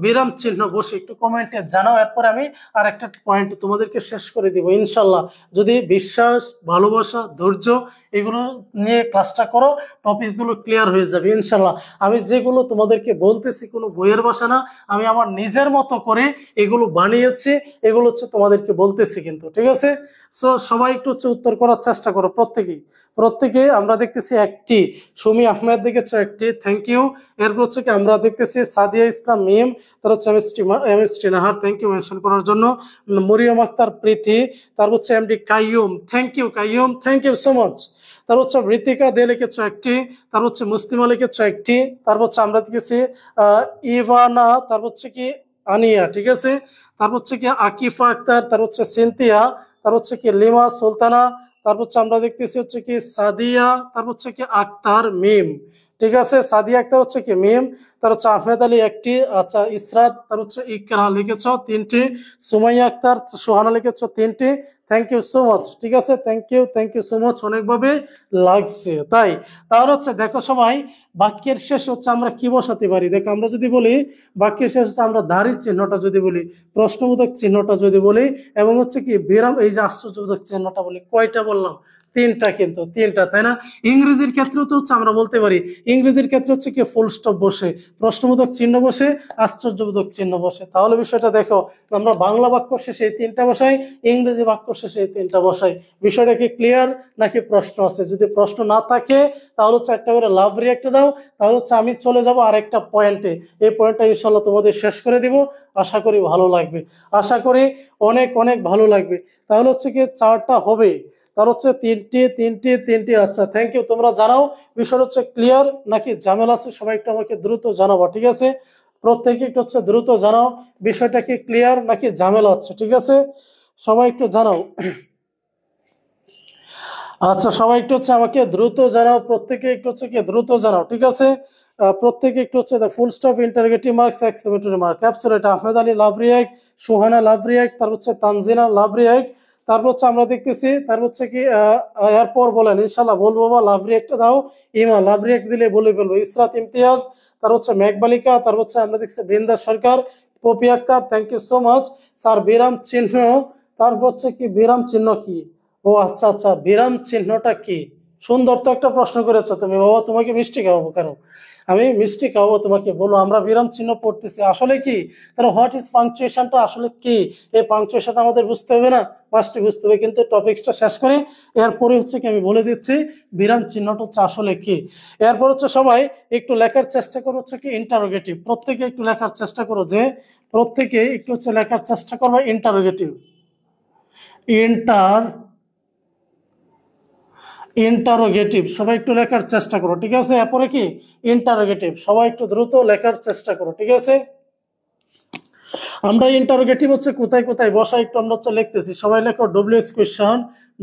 বিরাম চিহ্ন বসে একটু কমেন্টে জানাও। এরপরে আমি আর একটা পয়েন্ট তোমাদেরকে শেষ করে দিব ইনশাল্লাহ, যদি বিশ্বাস, ভালোবাসা, ধৈর্য এগুলো নিয়ে ক্লাসটা করো, টপিক গুলো ক্লিয়ার হয়ে যাবে ইনশাল্লাহ। আমি যেগুলো তোমাদেরকে বলতেছি কোনো বইয়ের ভাষা না, আমি আমার নিজের মতো করে এগুলো বানিয়েছি, এগুলো হচ্ছে তোমাদেরকে বলতেছি কিন্তু, ঠিক আছে। সো সবাই একটু হচ্ছে উত্তর করার চেষ্টা করো, প্রত্যেকেই প্রত্যেকে আমরা দেখতেছি একটি। সুমি আহমেদ দেখেছো একটি, থ্যাংক ইউ। এরপর হচ্ছে কি আমরা দেখতেছি সাদিয়া ইসলাম মিম, তার হচ্ছে MST Nahar, thank you mention করার জন্য। মরিয়ম আক্তার প্রীতি, তার হচ্ছে MD Kayum, thank you Kayum, thank you so much. তার হচ্ছে ঋতিকা দে লিখেছো একটি, তার হচ্ছে মুসলিমা লিখেছো একটি, তারপর হচ্ছে আমরা দেখেছি ইভানা, তার হচ্ছে কি আনিয়া, ঠিক আছে। তারপর হচ্ছে কি আকিফা আক্তার, তার হচ্ছে সিনথিয়া, তার হচ্ছে কি লিমা সুলতানা, তারপর হচ্ছে আমরা দেখতেছি হচ্ছে কি সাদিয়া, তারপর হচ্ছে কি আক্তার মিম, ঠিক আছে। সাদিয়া আক্তার হচ্ছে কি মিম, তার হচ্ছে আহমেদ আলী একটি, আচ্ছা ইসরাত, তার হচ্ছে ইকরা লিখেছ তিনটি, সুমাইয়া আক্তার সোহানা লিখেছ তিনটি, থ্যাংক ইউ সো মাচ, ঠিক আছে। থ্যাংক ইউ সো মাচ, অনেকভাবে লাগছে তাই। তাহলে হচ্ছে দেখো সবাই, বাক্যের শেষ হচ্ছে আমরা কি বসাতে পারি, দেখো আমরা যদি বলি বাক্যের শেষ হচ্ছে আমরা ধারী চিহ্নটা যদি বলি, প্রশ্নবোধক চিহ্নটা যদি বলি, এবং হচ্ছে কি বিরাম, এই যে আশ্চর্যবোধক চিহ্নটা বলি, কয়টা বললাম? তিনটা, কিন্তু তিনটা, তাই না? ইংরেজির ক্ষেত্রেও তো হচ্ছে আমরা বলতে পারি, ইংরেজির ক্ষেত্রে হচ্ছে কি ফুল স্টপ বসে, প্রশ্নবোধক চিহ্ন বসে, আশ্চর্যবোধক চিহ্ন বসে। তাহলে বিষয়টা দেখো, আমরা বাংলা বাক্য শেষে এই তিনটা বসাই, ইংরেজি বাক্য শেষে এই তিনটা বসাই। বিষয়টা কি ক্লিয়ার নাকি প্রশ্ন আছে? যদি প্রশ্ন না থাকে তাহলে হচ্ছে একটা করে লাভ রিঅ্যাক্ট দাও, তাহলে হচ্ছে আমি চলে যাব আরেকটা পয়েন্টে। এই পয়েন্টটা ইনশাল্লাহ তোমাদের শেষ করে দিব, আশা করি ভালো লাগবে, আশা করি অনেক অনেক ভালো লাগবে। তাহলে হচ্ছে কি চারটা হবে, তার হচ্ছে তিনটি। আচ্ছা থ্যাংক ইউ, তোমরা জানাও বিষয় হচ্ছে ক্লিয়ার নাকি ঝামেলা আছে, সবাই একটু আমাকে দ্রুত জানাবো, ঠিক আছে। প্রত্যেকে একটু হচ্ছে দ্রুত জানাও বিষয়টা কি ক্লিয়ার নাকি ঝামেলা আছে, ঠিক আছে, সবাই একটু জানাও। আচ্ছা সবাই একটু হচ্ছে আমাকে দ্রুত জানাও, প্রত্যেকে একটু হচ্ছে কি দ্রুত জানাও, ঠিক আছে। প্রত্যেকে একটু হচ্ছে full stop, interrogative marks, exclamatory mark, absolute, Ahmed Ali love react, Suhana love react, তারপর হচ্ছে তানজিনা লাভ রিঅ্যাক্ট, তারপর হচ্ছে আমরা দেখতেছি, তারপর হচ্ছে কি এরপর বলেন ইনশাল্লাহ বলবো, বা লাভ রিঅ্যাক্ট দাও, ইমা লাভ রিঅ্যাক্ট দিলে বলে ফেলবো, ইসরাত ইমতিয়াজ, তার হচ্ছে মেঘবালিকা, তারপর হচ্ছে আমরা দেখছি Brinda Sarkar, Popy Akter, thank you so much. Sir বিরাম চিহ্ন, তারপর হচ্ছে কি বিরাম চিহ্ন কি? ও আচ্ছা আচ্ছা, বিরাম চিহ্নটা কি? সুন্দর তো একটা প্রশ্ন করেছো তুমি বাবা, তোমাকে মিষ্টি খাওয়াবো কেন? আমি মিষ্টি খাওয়াবো তোমাকে, বলো আমরা বিরাম চিহ্ন পড়তেছি আসলে কি, তাহলে হোয়াট ইজ পাংচুয়েশনটা আসলে কি? এই পাংচুয়েশনটা আমাদের বুঝতে হবে না, ফার্স্টে বুঝতে হবে, কিন্তু টপিকসটা শেষ করে এরপরে হচ্ছে কি আমি বলে দিচ্ছি বিরাম চিহ্নটা হচ্ছে আসলে কি। এরপর হচ্ছে সবাই একটু লেখার চেষ্টা করো হচ্ছে কি ইন্টারোগেটিভ, প্রত্যেকে একটু লেখার চেষ্টা করো, যে প্রত্যেকে একটু হচ্ছে লেখার চেষ্টা করবে ইন্টারোগেটিভ, ইন্টারোগেটিভ সবাই একটু লেখার চেষ্টা করো, ঠিক আছে। এরপরে কি ইন্টারোগেটিভ, সবাই একটু দ্রুত লেখার চেষ্টা করো, ঠিক আছে। আমরা ইন্টারোগেটিভ হচ্ছে কোথায় কোথায় বসা একটু আমরা হচ্ছে লিখতেছি, সবাই লেখো ডব্লিউএস কোয়েশ্চন,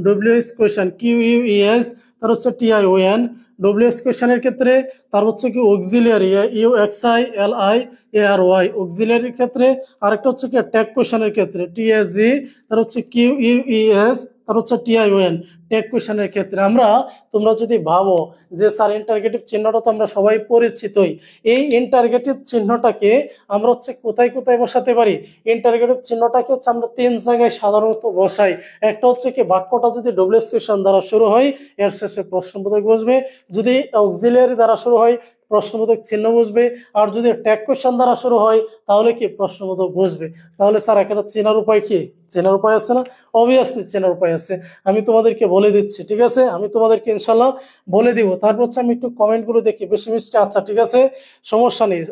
ডব্লিউএস কোয়েশ্চন কিউইউএস, তার হচ্ছে টিআইওএন, ডব্লিউএস কোয়েশ্চনের ক্ষেত্রে, তার হচ্ছে কি অক্সিলিয়ারি ইউএক্সআইএলআই এআরওয়াই অক্সিলিয়ারির ক্ষেত্রে, আরেকটা হচ্ছে কি ট্যাগ কোয়েশ্চনের ক্ষেত্রে টিএসজি, তার হচ্ছে কিউইউএস, তার হচ্ছে টিআইওএন ট্যাগ কোয়েশ্চনের ক্ষেত্রে। আমরা তোমরা যদি ভাবো যে স্যার ইন্টারগেটিভ চিহ্নটা তো আমরা সবাই পরিচিতই, এই ইন্টারগেটিভ চিহ্নটাকে আমরা হচ্ছে কোথায় কোথায় বসাতে পারি? ইন্টারগেটিভ চিহ্নটাকে হচ্ছে আমরা তিন জায়গায় সাধারণত বসাই। একটা হচ্ছে কি বাক্যটা যদি ডব্লিউএস কোয়েশ্চন দ্বারা শুরু হয় এর শেষে প্রশ্নবোধক বসবে, যদি অক্সিলিয়ারি দ্বারা শুরু হয় প্রশ্নবোধক চিহ্ন বসবে, আর যদি ট্যাগ কোয়েশ্চন দ্বারা শুরু হয় তাহলে কি প্রশ্নবোধক বসবে। তাহলে স্যার একটা চেনার উপায় কি? চেনার উপায় আছে না? অবভিয়াসলি চেনার উপায় আছে, আমি তোমাদেরকে বলে দিচ্ছি, ঠিক আছে, আমি তোমাদেরকে ইনশাল্লাহ বলে দিব। তারপর হচ্ছে আমি একটু কমেন্টগুলো দেখি, বেশি মিষ্টি, আচ্ছা ঠিক আছে, সমস্যা নেই।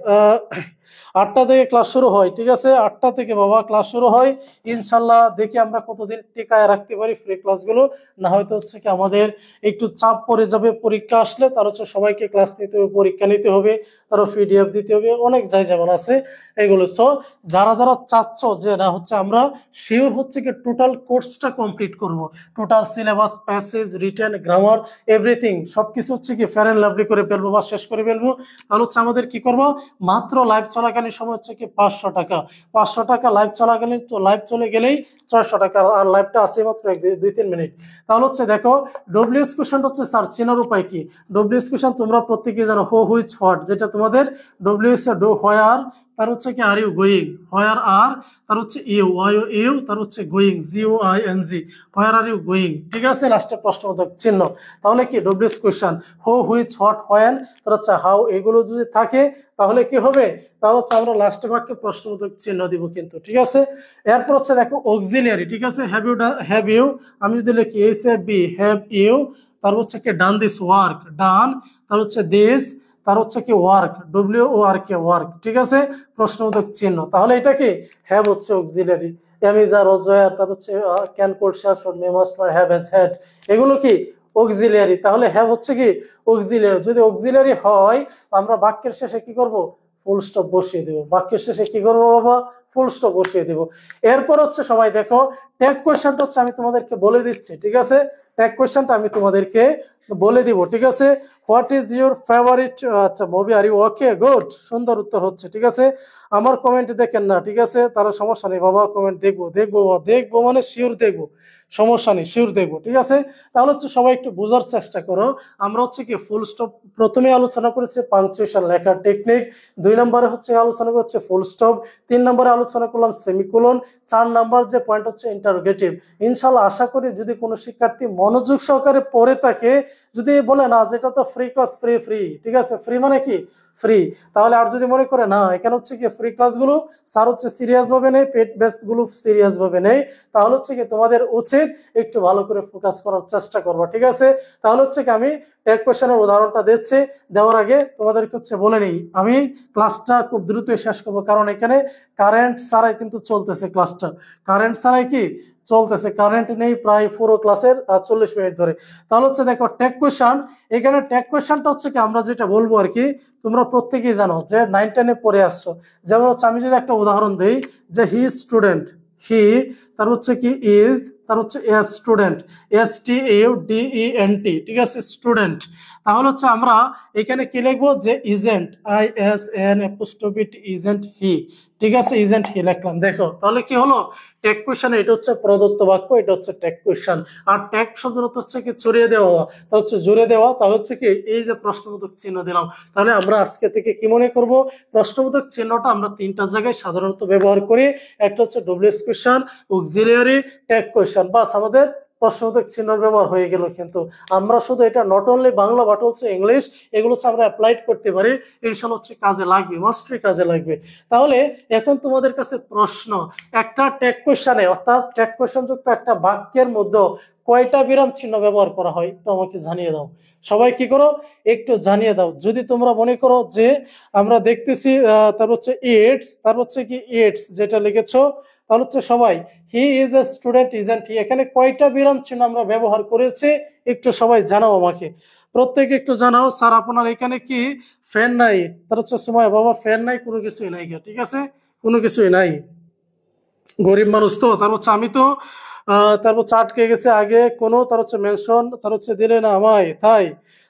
8টা থেকে ক্লাস শুরু হয়, ঠিক আছে, 8টা থেকে বাবা ক্লাস শুরু হয় ইনশাল্লাহ। দেখি আমরা কতদিন টিকায় রাখতে পারি ফ্রি ক্লাসগুলো, না হয়তো হচ্ছে কি আমাদের একটু চাপ পড়ে যাবে পরীক্ষা আসলে, তার হচ্ছে সবাইকে ক্লাস নিতে হবে, পরীক্ষা নিতে হবে, তারও পিডিএফ দিতে হবে, অনেক যাই যেমন আছে এগুলো। সো যারা যারা চাচ্ছ যে না হচ্ছে আমরা শিওর হচ্ছে কি টোটাল কোর্সটা কমপ্লিট করব, total syllabus, passage, written, grammar, everything সবকিছু হচ্ছে কি ফেয়ার অ্যান্ড লাভলি করে ফেলবো বা শেষ করে ফেলবো, তাহলে হচ্ছে আমাদের কি করবো, মাত্র লাইভ চলাকালীন সময় হচ্ছে কি 500 টাকা, 500 টাকা লাইভ চলাকালীন, তো লাইভ চলে গেলেই 600 টাকা, আর লাইভটা আসে মাত্র 2-3 মিনিট। তাহলে হচ্ছে দেখো ডব্লিউএস কোশ্চেন হচ্ছে স্যার চেনার উপায় কি? ডব্লিউএস কোশ্চেন তোমরা প্রত্যেকেই জানো, হো হুইচ হোয়াট, যেটা তোমাদের ডব্লিউএস এর ডো হোয়ার, তার হচ্ছে কি আর ইউ গোয়িং, হোয়ার আর, তার হচ্ছে ইউ ইউ, তার হচ্ছে going GOING, where are you going, ঠিক আছে, লাস্টে প্রশ্নবোধক চিহ্ন। তাহলে কি ডব্লিউএস কোশ্চেন হো হুইচ হোয়াট হোয়েন, তার হচ্ছে হাউ, এগুলো যদি থাকে তাহলে কি হবে, তাহলে হচ্ছে আমরা লাস্টে বাক্যে প্রশ্নবোধক চিহ্ন দিব কিন্তু, ঠিক আছে। এরপর হচ্ছে দেখো অক্সিলিয়ারি, ঠিক আছে, হ্যাভ ইউ, আমি যদি লিখি H A V have you, তারপর হচ্ছে কি ডান দিস ওয়ার্ক, ডান, তার হচ্ছে দিস, তার হচ্ছে কি ওয়ার্ক, WORK ওয়ার্ক, ঠিক আছে, প্রশ্নবোধক চিহ্ন। তাহলে এটা কি হ্যাভ হচ্ছে auxiliary, am is are were, তার হচ্ছে can could shall should may must have has had, এগুলো কি অক্সিলারি। তাহলে হ্যাভ হচ্ছে কি অক্সিলারি। যদি অক্সিলারি হয় আমরা বাক্যের শেষে কি করব, ফুল স্টপ বসিয়ে দেব। বাক্যের শেষে কি করবো বাবা, ফুল স্টপ বসিয়ে দেব। এরপর হচ্ছে সবাই দেখো ট্যাগ কোয়েশ্চেনটা হচ্ছে আমি তোমাদেরকে বলে দিচ্ছি, ঠিক আছে, ট্যাগ কোয়েশ্চেনটা আমি তোমাদেরকে বলে দিব, ঠিক আছে। হোয়াট ইজ ইউর ফেভারিট আচ্ছা movie, are you okay, good, সুন্দর উত্তর হচ্ছে, ঠিক আছে। আমার কমেন্ট দেখেন না, ঠিক আছে, তারা সমস্যা নেই বাবা, কমেন্ট দেখবো দেখবো বাবা, দেখবো মানে শিওর দেখবো, সমস্যা নেই, শিওর দেখবো, ঠিক আছে। তাহলে হচ্ছে সবাই একটু বোঝার চেষ্টা করো। আমরা হচ্ছে কি ফুল স্টপ প্রথমে আলোচনা করেছি, পাংচুয়েশন লেখার টেকনিক, 2 নম্বরে হচ্ছে আলোচনা করছে ফুল স্টপ, 3 নম্বরে আলোচনা করলাম সেমিকোলন, 4 নাম্বার যে পয়েন্ট হচ্ছে ইন্টারোগেটিভ। ইনশাল্লাহ আশা করি যদি কোনো শিক্ষার্থী মনোযোগ সহকারে পড়ে থাকে, যদি বলে না যেটা তো ফ্রি ক্লাস, ফ্রি ফ্রি, ঠিক আছে, ফ্রি মানে কি ফ্রি, তাহলে আর যদি মনে করে না এখানে হচ্ছে কি ফ্রি ক্লাসগুলো স্যার হচ্ছে সিরিয়াস ভাবে নেই, পেড বেস গুলো সিরিয়াস ভাবে নেই, তাহলে হচ্ছে কি তোমাদের উচিত একটু ভালো করে ফোকাস করার চেষ্টা করবো, ঠিক আছে। তাহলে হচ্ছে কি আমি ট্যাগ কোয়েশ্চেনের উদাহরণটা দিচ্ছি, দেওয়ার আগে তোমাদেরকে হচ্ছে বলে নিই আমি ক্লাসটা খুব দ্রুত শেষ করবো, কারণ এখানে কারেন্ট ছাড়াই কিন্তু চলতেছে ক্লাসটা, কারেন্ট ছাড়াই কি চলতেছে, কারেন্ট নেই প্রায় পুরো ক্লাসের 40 মিনিট ধরে। তাহলে হচ্ছে দেখো ট্যাগ কোয়েশ্চেন, এখানে ট্যাগ কোয়েশ্চেনটা হচ্ছে কি আমরা যেটা বলবো আর কি, তোমরা প্রত্যেকেই জানো যে 9-10-এ পড়ে আসছো। যেমন হচ্ছে আমি যদি একটা উদাহরণ দিই যে হি স্টুডেন্ট, হি, তার হচ্ছে কি ইজ, তার হচ্ছে এ স্টুডেন্ট, STUDENT, ঠিক আছে, স্টুডেন্ট। তাহলে হচ্ছে আমরা এখানে কি লিখবো যে ইজেন্ট, ISN ইজেন্ট হি, ঠিক আছে, ইজেন্ট হি লিখলাম। দেখো তাহলে কি হলো, ট্যাগ কোয়েশ্চেন, এটা হচ্ছে প্রদত্ত বাক্য, এটা হচ্ছে ট্যাগ কোয়েশ্চেন। আর ট্যাগ শব্দ হচ্ছে কি ছড়িয়ে দেওয়া, তা হচ্ছে জুড়ে দেওয়া, তা হচ্ছে কি এই যে প্রশ্নবোধক চিহ্ন দিলাম। তাহলে আমরা আজকে থেকে কি মনে করব, প্রশ্নবোধক চিহ্নটা আমরা 3টা জায়গায় সাধারণত ব্যবহার করি, একটা হচ্ছে WS question, auxiliary, tag question, বাস আমাদের প্রশ্নবোধক চিহ্ন ব্যবহার হয়ে গেল। কিন্তু আমরা শুধু এটা নট অনলি বাংলা বাট হচ্ছে ইংলিশ, এগুলো হচ্ছে আমরা অ্যাপ্লাইড করতে পারি, ইনশাআল্লাহ হচ্ছে কাজে লাগবে, মাস্টলি কাজে লাগবে। তাহলে এখন তোমাদের কাছে প্রশ্ন, একটা ট্যাগ কোয়েশ্চেনে অর্থাৎ ট্যাগ কোয়েশ্চেন যুক্ত একটা বাক্যের মধ্যে কয়টা বিরাম চিহ্ন ব্যবহার করা হয়, এটা আমাকে জানিয়ে দাও। সবাই কি করো, একটু জানিয়ে দাও। যদি তোমরা মনে করো যে আমরা দেখতেছি তার হচ্ছে ইটস, তার হচ্ছে কি ইটস যেটা লিখেছো, তাহলে হচ্ছে সবাই he is a student isn't he, এখানে কয়টা বিরাম চিহ্ন আমরা ব্যবহার করেছি একটু সবাই জানাও আমাকে, প্রত্যেকে একটু জানাও। স্যার আপনার এখানে কি ফ্যান নাই, তার হচ্ছে সময় বাবা ফ্যান নাই, কোনো কিছুই নাই, ঠিক আছে, কোনো কিছুই নাই, গরিব মানুষ তো। তার হচ্ছে আমি তো তারপর চাটকে গেছে আগে কোনো, তার হচ্ছে মেনশন, তার হচ্ছে দিলে না আমায় তাই,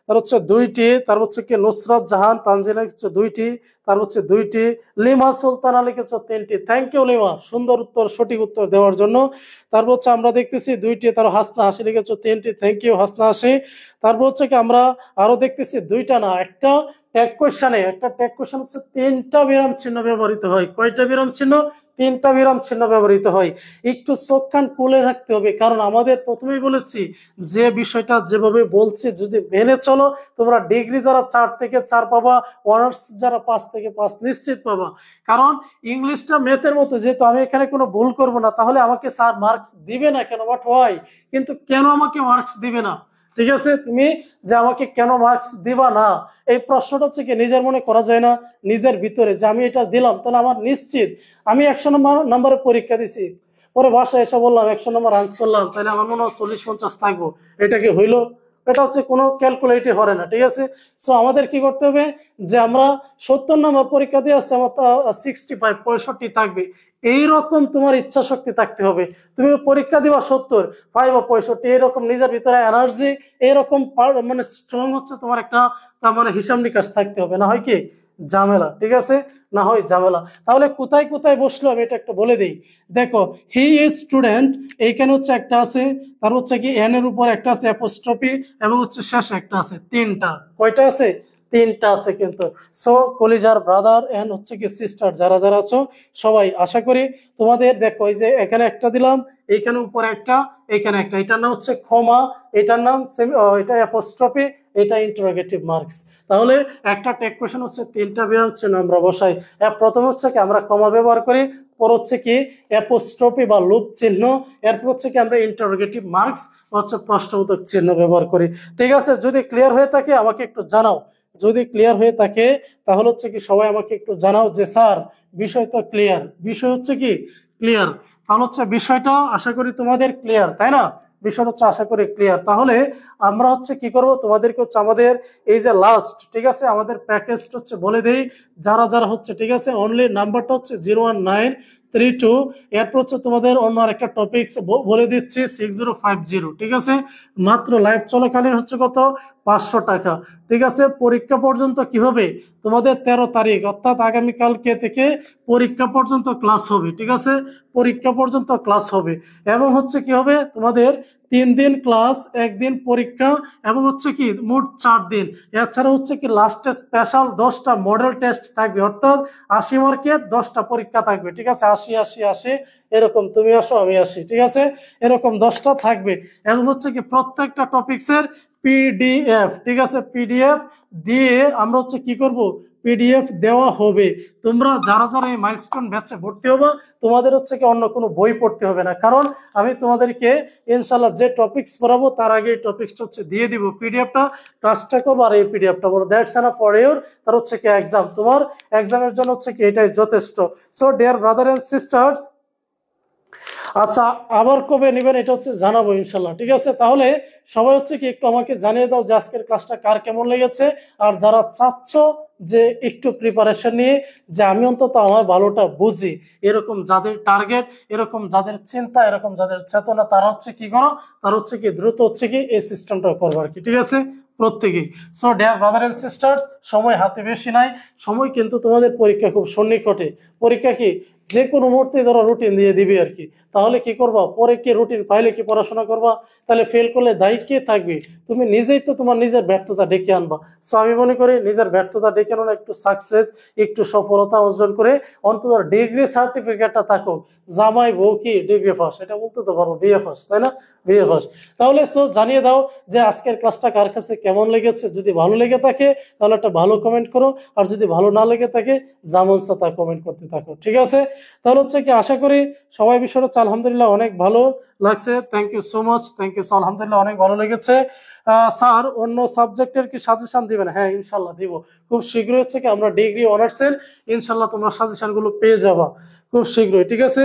তার হচ্ছে 2টি, তার হচ্ছে কি নুসরাত জাহান তানজিলা লিখেছে 2টি, তার হচ্ছে 2টি, লিমা সুলতানা লিখেছে 3টি। থ্যাংক ইউ লিমা, সুন্দর উত্তর, সঠিক উত্তর দেওয়ার জন্য। তারপর হচ্ছে আমরা দেখতেছি 2টি, তার হাসনা হাসি লিখেছে 3টি, থ্যাংক ইউ হাসনা হাসি। তারপর হচ্ছে কি আমরা আরো দেখতেছি 2টা না একটা ট্যাগ কোয়েশ্চেনে, একটা ট্যাগ কোয়েশ্চেন হচ্ছে 3টা বিরাম চিহ্ন ব্যবহৃত হয়। কয়টা বিরাম চিহ্ন, 3টা বিরাম চিহ্ন ব্যবহৃত হয়। একটু চোখ কান খুলে রাখতে হবে, কারণ আমাদের প্রথমেই বলেছি যে বিষয়টা যেভাবে বলছে যদি মেনে চলো, তোমরা ডিগ্রি যারা 4 থেকে 4 পাবা, অনার্স যারা 5 থেকে 5 নিশ্চিত পাবা। কারণ ইংলিশটা ম্যাথের মতো, যেহেতু আমি এখানে কোনো ভুল করব না, তাহলে আমাকে স্যার মার্কস দিবে না কেন, বাট ওয়াই, কিন্তু কেন আমাকে মার্কস দিবে না, ঠিক আছে, তুমি যে আমাকে কেন মার্কস দিবা না, এই প্রশ্নটা হচ্ছে কি নিজের মনে করা যায় না, নিজের ভিতরে যে আমি এটা দিলাম, তাহলে আমার নিশ্চিত আমি 100 নম্বরে পরীক্ষা দিছি, পরে বাসায় এসে বললাম 100 নম্বর আনস করলাম, তাহলে আমার মনে হয় 40-50 থাকবো, এটা কি হইলো, এটা হচ্ছে কোনো ক্যালকুলেটই হবে না, ঠিক আছে। সো আমাদের কি করতে হবে যে আমরা 70 নম্বর পরীক্ষা দিয়ে আসছে, আমার 65 থাকবে, এইরকম তোমার ইচ্ছা শক্তি থাকতে হবে। তুমি পরীক্ষা দিবা 70, পাইবা 65, এরকম নিজের ভিতরে এনার্জি, এরকম মানে স্ট্রং হচ্ছে তোমার একটা তার মানে হিসাব নিকাশ থাকতে হবে, না হয় কি ঝামেলা, ঠিক আছে, না হয় ঝামেলা। তাহলে কোথায় কোথায় বসলো আমি এটা একটা বলে দিই। দেখো হি ইজ স্টুডেন্ট, এইখানে হচ্ছে একটা আছে, তার হচ্ছে কি এন এর উপর একটা আছে অ্যাপোস্ট্রফি, এবং হচ্ছে শেষে একটা আছে, 3টা, কয়টা আছে, 3টা আছে কিন্তু। সো কলিজার ব্রাদার এন্ড হচ্ছে কি সিস্টার যারা যারা আছো সবাই, আশা করি তোমাদের দেখো এই যে এখানে একটা দিলাম, এইখানে উপরে একটা, এখানে একটা, এটার নাম হচ্ছে ক্ষমা, এটার নাম এটা অ্যাপোস্ট্রফি, এটা ইন্টারোগেটিভ মার্কস। তাহলে একটা ট্যাগ কোয়েশ্চেন হচ্ছে 3টা বিরাম চিহ্ন আমরা বসাই। প্রথম হচ্ছে কি আমরা কমা ব্যবহার করি, পর হচ্ছে কি অ্যাপোস্ট্রফি বা লুপ চিহ্ন, এরপর হচ্ছে কি আমরা ইন্টারোগেটিভ মার্কস হচ্ছে প্রশ্নবোধক চিহ্ন ব্যবহার করি। ঠিক আছে, যদি ক্লিয়ার হয়ে থাকে আমাকে একটু জানাও। যদি ক্লিয়ার হয়ে থাকে তাহলে হচ্ছে কি সবাই আমাকে একটু জানাও যে স্যার বিষয় তো ক্লিয়ার, বিষয় হচ্ছে কি ক্লিয়ার। তাহলে হচ্ছে বিষয়টা আশা করি তোমাদের ক্লিয়ার, তাই না? বিষয়টা হচ্ছে আশা করি ক্লিয়ার। তাহলে আমরা হচ্ছে কি করব, তোমাদেরকে হচ্ছে আমাদের এই যে লাস্ট, ঠিক আছে, আমাদের প্যাকেজটা হচ্ছে বলে দেই যারা যারা হচ্ছে, ঠিক আছে, অনলি নাম্বারটা হচ্ছে 01932। এরপর হচ্ছে তোমাদের অন্য আরেকটা টপিক বলে দিচ্ছি 6050, ঠিক আছে। মাত্র লাইভ চলাকালীন হচ্ছে কত, 500 টাকা। ঠিক আছে, পরীক্ষা পর্যন্ত কি হবে তোমাদের 13 তারিখ, অর্থাৎ আগামীকালকে থেকে পরীক্ষা পর্যন্ত ক্লাস হবে। ঠিক আছে, পরীক্ষা পর্যন্ত ক্লাস হবে এবং হচ্ছে কি হবে তোমাদের 3 দিন ক্লাস, 1 দিন পরীক্ষা এবং হচ্ছে কি মোট 4 দিন। এছাড়া হচ্ছে কি লাস্টে স্পেশাল 10টা মডেল টেস্ট থাকবে, অর্থাৎ 80 মার্কের 10টা পরীক্ষা থাকবে। ঠিক আছে, 80 80 80 এরকম, তুমি আসো আমি আসি, ঠিক আছে, এরকম 10টা থাকবে। এবং হচ্ছে কি প্রত্যেকটা টপিক্সের পিডিএফ, ঠিক আছে, পিডিএফ দিয়ে আমরা হচ্ছে কি করব, পিডিএফ দেওয়া হবে। তোমরা যারা যারা এই মাইলস্টোন ব্যাচে ভর্তি হবা তোমাদের হচ্ছে কি অন্য কোনো বই পড়তে হবে না, কারণ আমি তোমাদেরকে ইনশাল্লাহ যে টপিকস পড়াবো তার আগে এই টপিকসটা হচ্ছে দিয়ে দিব, পিডিএফটা ক্লাসটা করবো আর এই পিডিএফটা বলো, দ্যাটস এনাফ ফর ইউর। তার হচ্ছে কি এক্সাম, তোমার এক্সামের জন্য হচ্ছে কি এটাই যথেষ্ট। So dear brother and sisters, আচ্ছা আবার কবে নেবেন এটা হচ্ছে জানাবো ইনশাল্লাহ। ঠিক আছে, তাহলে সবাই হচ্ছে কি একটু আমাকে জানিয়ে দাও যে আজকের ক্লাসটা কার কেমন লেগেছে। আর যারা চাচ্ছ যে একটু প্রিপারেশন নিয়ে যে আমি অন্তত আমার ভালোটা বুঝি, এরকম যাদের টার্গেট, এরকম যাদের চিন্তা, এরকম যাদের চেতনা, তারা হচ্ছে কি করো, তারা হচ্ছে কি দ্রুত হচ্ছে কি এই সিস্টেমটা করবো আর কি। ঠিক আছে প্রত্যেকেই। So dear brother and sisters, সময় হাতে বেশি নাই, সময় কিন্তু তোমাদের পরীক্ষা খুব সন্নিকটে। পরীক্ষা কি যে কোনো মুহূর্তে ধরো রুটিন দিয়ে দিবি আর কি। তাহলে কি করবা, পরে কি রুটিন পাইলে কি পড়াশোনা করবা? তাহলে ফেল করলে দায়ী কে থাকবে? তুমি নিজেই তো তোমার নিজের ব্যর্থতা ডেকে আনবা। সো আমি মনে করি নিজের ব্যর্থতা ডেকে আনো না, একটু সাকসেস, একটু সফলতা অর্জন করে অন্তত ডিগ্রি সার্টিফিকেটটা থাকুক। জামাই বউ কি ডিগ্রি পাস, এটা বলতে তো পারবো বিএ পাস, তাই না? BA pass. তাহলে সো জানিয়ে দাও যে আজকের ক্লাসটা কার কাছে কেমন লেগেছে। যদি ভালো লেগে থাকে তাহলে একটা ভালো কমেন্ট করো, আর যদি ভালো না লেগে থাকে যেমন তা কমেন্ট করতে থাকো। ঠিক আছে, তাহলে হচ্ছে কি আশা করি সবাই বিষয়টা হচ্ছে আলহামদুলিল্লাহ অনেক ভালো লাগছে। Thank you so much, thank you. আলহামদুলিল্লাহ অনেক ভালো লেগেছে। স্যার অন্য সাবজেক্টের কি সাজেশন দিবেন? হ্যাঁ ইনশাল্লাহ দিব, খুব শীঘ্রই হচ্ছে কি আমরা ডিগ্রি অনার্সের ইনশাল্লাহ তোমরা সাজেশন গুলো পেয়ে যাবা খুব শীঘ্রই। ঠিক আছে,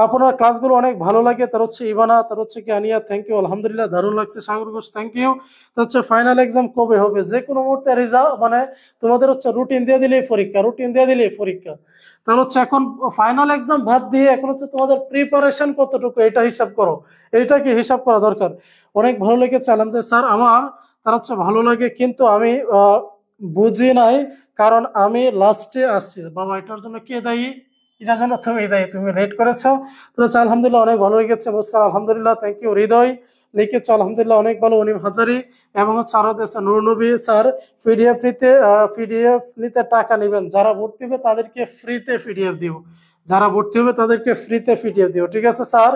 আপনার ক্লাসগুলো অনেক ভালো লাগে। তার হচ্ছে ইভানা, তার হচ্ছে কি আনিয়া, থ্যাংক ইউ, আলহামদুলিল্লাহ দারুণ লাগছে। সাগর ঘোষ, থ্যাংক ইউ। তার হচ্ছে ফাইনাল এক্সাম কবে হবে? যে কোনো মুহূর্তে রেজাল্ট, মানে তোমাদের হচ্ছে রুটিন দিয়ে দিলেই পরীক্ষা, রুটিন দিয়ে দিলেই পরীক্ষা। তাহলে হচ্ছে এখন ফাইনাল এক্সাম বাদ দিয়ে এখন হচ্ছে তোমাদের প্রিপারেশন কতটুকু এটা হিসাব করো, এইটা কি হিসাব করা দরকার। অনেক ভালো লেগেছে আলহামদুলিল্লাহ স্যার আমার। তার হচ্ছে ভালো লাগে কিন্তু আমি বুঝি নাই, কারণ আমি লাস্টে আসছি। বাবা এটার জন্য কে দায়ী? এটার জন্য তুমি দায়ী, তুমি লেট করেছো। তো হচ্ছে আলহামদুলিল্লাহ অনেক ভালো লেগেছে মুস্কান, আলহামদুলিল্লাহ থ্যাংক ইউ। হৃদয় লিখেছো আলহামদুলিল্লাহ অনেক ভালো। অনিম হাজারি এবং হচ্ছে আরো দেশে নূর নবী স্যার, পিডিএফ নিতে টাকা নেবেন, যারা ভর্তি হবে তাদেরকে ফ্রিতে পিডিএফ দিব, যারা ভর্তি হবে তাদেরকে ফ্রিতে পিডিএফ দিব। ঠিক আছে স্যার,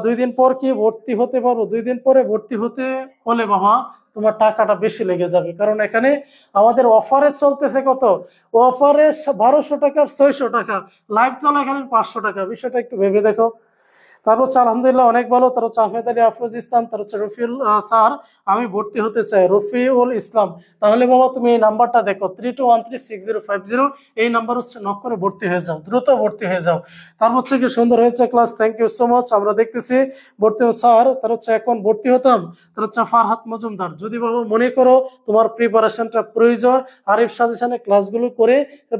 2 দিন পর কি ভর্তি হতে পারবো? 2 দিন পরে ভর্তি হতে হলে বাবা তোমার টাকাটা বেশি লেগে যাবে, কারণ এখানে আমাদের অফারে চলতেছে কত, অফারে 1200 টাকা 600 টাকা, লাইভ চলাকালীন 500 টাকা। বিষয়টা একটু ভেবে দেখো। তার হচ্ছে আলহামদুলিল্লাহ অনেক ভালো। তার হচ্ছে আহমেদ আলী আফরোজ ইসলাম, তার হচ্ছে রফিউল স্যার আমি ভর্তি হতে চাই, রফিউল ইসলাম। তাহলে বাবা তুমি এই নাম্বারটা দেখো 32136050, এই নাম্বার হচ্ছে নক করে ভর্তি হয়ে যাও, দ্রুত ভর্তি হয়ে যাও। তার হচ্ছে কি সুন্দর হয়েছে class, thank you so much. আমরা দেখতেছি ভর্তি স্যার, তার হচ্ছে এখন ভর্তি হতাম। তার হচ্ছে ফারহাত মজুমদার, যদি বাবা মনে করো তোমার প্রিপারেশনটা প্রয়োজন, আরিফ সাজেশনে ক্লাসগুলো করে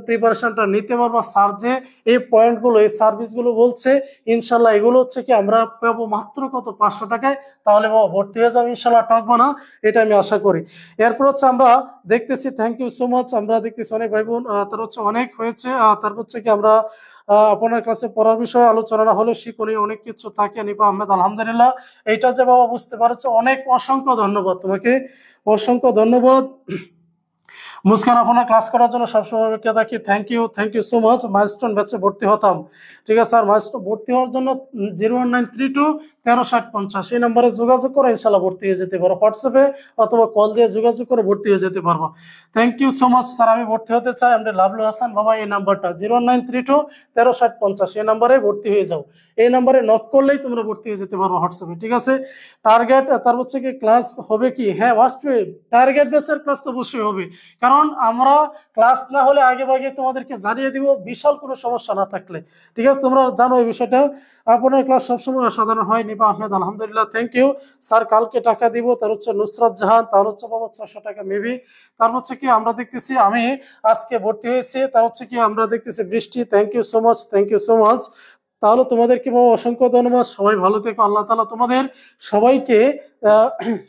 প্রিপারেশনটা নিতে পারবা। স্যার যে এই পয়েন্টগুলো, এই সার্ভিসগুলো বলছে ইনশাল্লাহ এগুলো হচ্ছে কি আমরা পাবো মাত্র কত, 500 টাকায়। তাহলে বাবা ভর্তি হয়ে যাবে ইনশাল্লাহ, ঠকবো না, এটা আমি আশা করি। এরপর হচ্ছে আমরা দেখতেছি, থ্যাংক ইউ সো মাচ, আমরা দেখতেছি অনেক ভাই বোন, তার হচ্ছে অনেক হয়েছে। তারপর হচ্ছে কি আমরা আপনার কাছে পড়ার বিষয়ে আলোচনা না হলে শিখুনি অনেক কিছু থাকে। নিপা আহমেদ আলহামদুলিল্লাহ, এইটা যে বাবা বুঝতে পারছো, অনেক অসংখ্য ধন্যবাদ তোমাকে, অসংখ্য ধন্যবাদ। মুস্কান, আপনার ক্লাস করার জন্য সবসময় অপেক্ষা থাকি। Thank you so much. Milestone ব্যাচে ভর্তি হতাম, ঠিক আছে স্যার। মাইলস্টোন ভর্তি হওয়ার জন্য 01932 1360 50 এই নাম্বারে যোগাযোগ করে ইনশাল্লাহ ভর্তি হয়ে যেতে পারো। হোয়াটসঅ্যাপে অথবা কল দিয়ে যোগাযোগ করে ভর্তি হয়ে যেতে পারবো। Thank you so much sir. আমি ভর্তি হতে চাই। আমরা লাভলু হাসান বাবা, এই নাম্বারটা 01932 1360 50 এই নাম্বারে ভর্তি হয়ে যাও। এই নাম্বারে নক করলেই তোমরা ভর্তি হয়ে যেতে পারবো হোয়াটসঅ্যাপে, ঠিক আছে। টার্গেট তার হচ্ছে কি ক্লাস হবে কি? হ্যাঁ অবশ্যই টার্গেট বেসের ক্লাস তো অবশ্যই হবে, কারণ আমরা ক্লাস না হলে আগে ভাগে তোমাদেরকে জানিয়ে দিব, বিশাল কোনো সমস্যা না থাকলে, ঠিক আছে। তোমরা জানো এই বিষয়টা। আপনার ক্লাস সবসময় অসাধারণ হয়। নিপা আহমেদ, আলহামদুলিল্লাহ, থ্যাংক ইউ স্যার। কালকে টাকা দিব। তার হচ্ছে নুসরাত জাহান, তার হচ্ছে বাবা 600 টাকা মেবি। তার হচ্ছে কি আমরা দেখতেছি আমি আজকে ভর্তি হয়েছি। তার হচ্ছে কি আমরা দেখতেছি বৃষ্টি, thank you so much, thank you so much. তাহলে তোমাদেরকে বাবা অসংখ্য ধন্যবাদ। সবাই ভালো থেকো। আল্লাহ তাআলা তোমাদের সবাইকে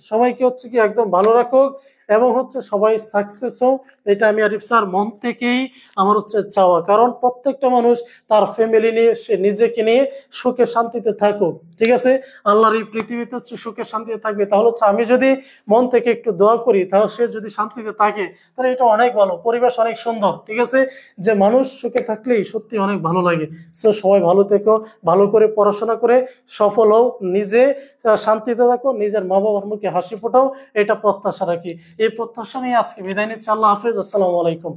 সবাইকে হচ্ছে কি একদম ভালো রাখুক এবং হচ্ছে সবাই সাকসেস হোক। এটা আমি আরিফ স্যার মন থেকেই আমার হচ্ছে চাওয়া, কারণ প্রত্যেকটা মানুষ তার ফ্যামিলি নিয়ে, সে নিজেকে নিয়ে সুখে শান্তিতে থাকুক, ঠিক আছে। আল্লাহর এই পৃথিবীতে হচ্ছে সুখে শান্তিতে থাকবে। তাহলে হচ্ছে আমি যদি মন থেকে একটু দোয়া করি, তাহলে সে যদি শান্তিতে থাকে, তাহলে এটা অনেক ভালো, পরিবেশ অনেক সুন্দর, ঠিক আছে। যে মানুষ সুখে থাকলেই সত্যি অনেক ভালো লাগে। সো সবাই ভালো থেকো, ভালো করে পড়াশোনা করে সফল হও, নিজে শান্তিতে থাকো, নিজের মা বাবার মুখে হাসি ফোটাও, এটা প্রত্যাশা রাখি। এই প্রত্যাশা নিয়ে আজকে বিদায় নিচ্ছি। আল্লাহ হাফেজ, আসসালামু আলাইকুম।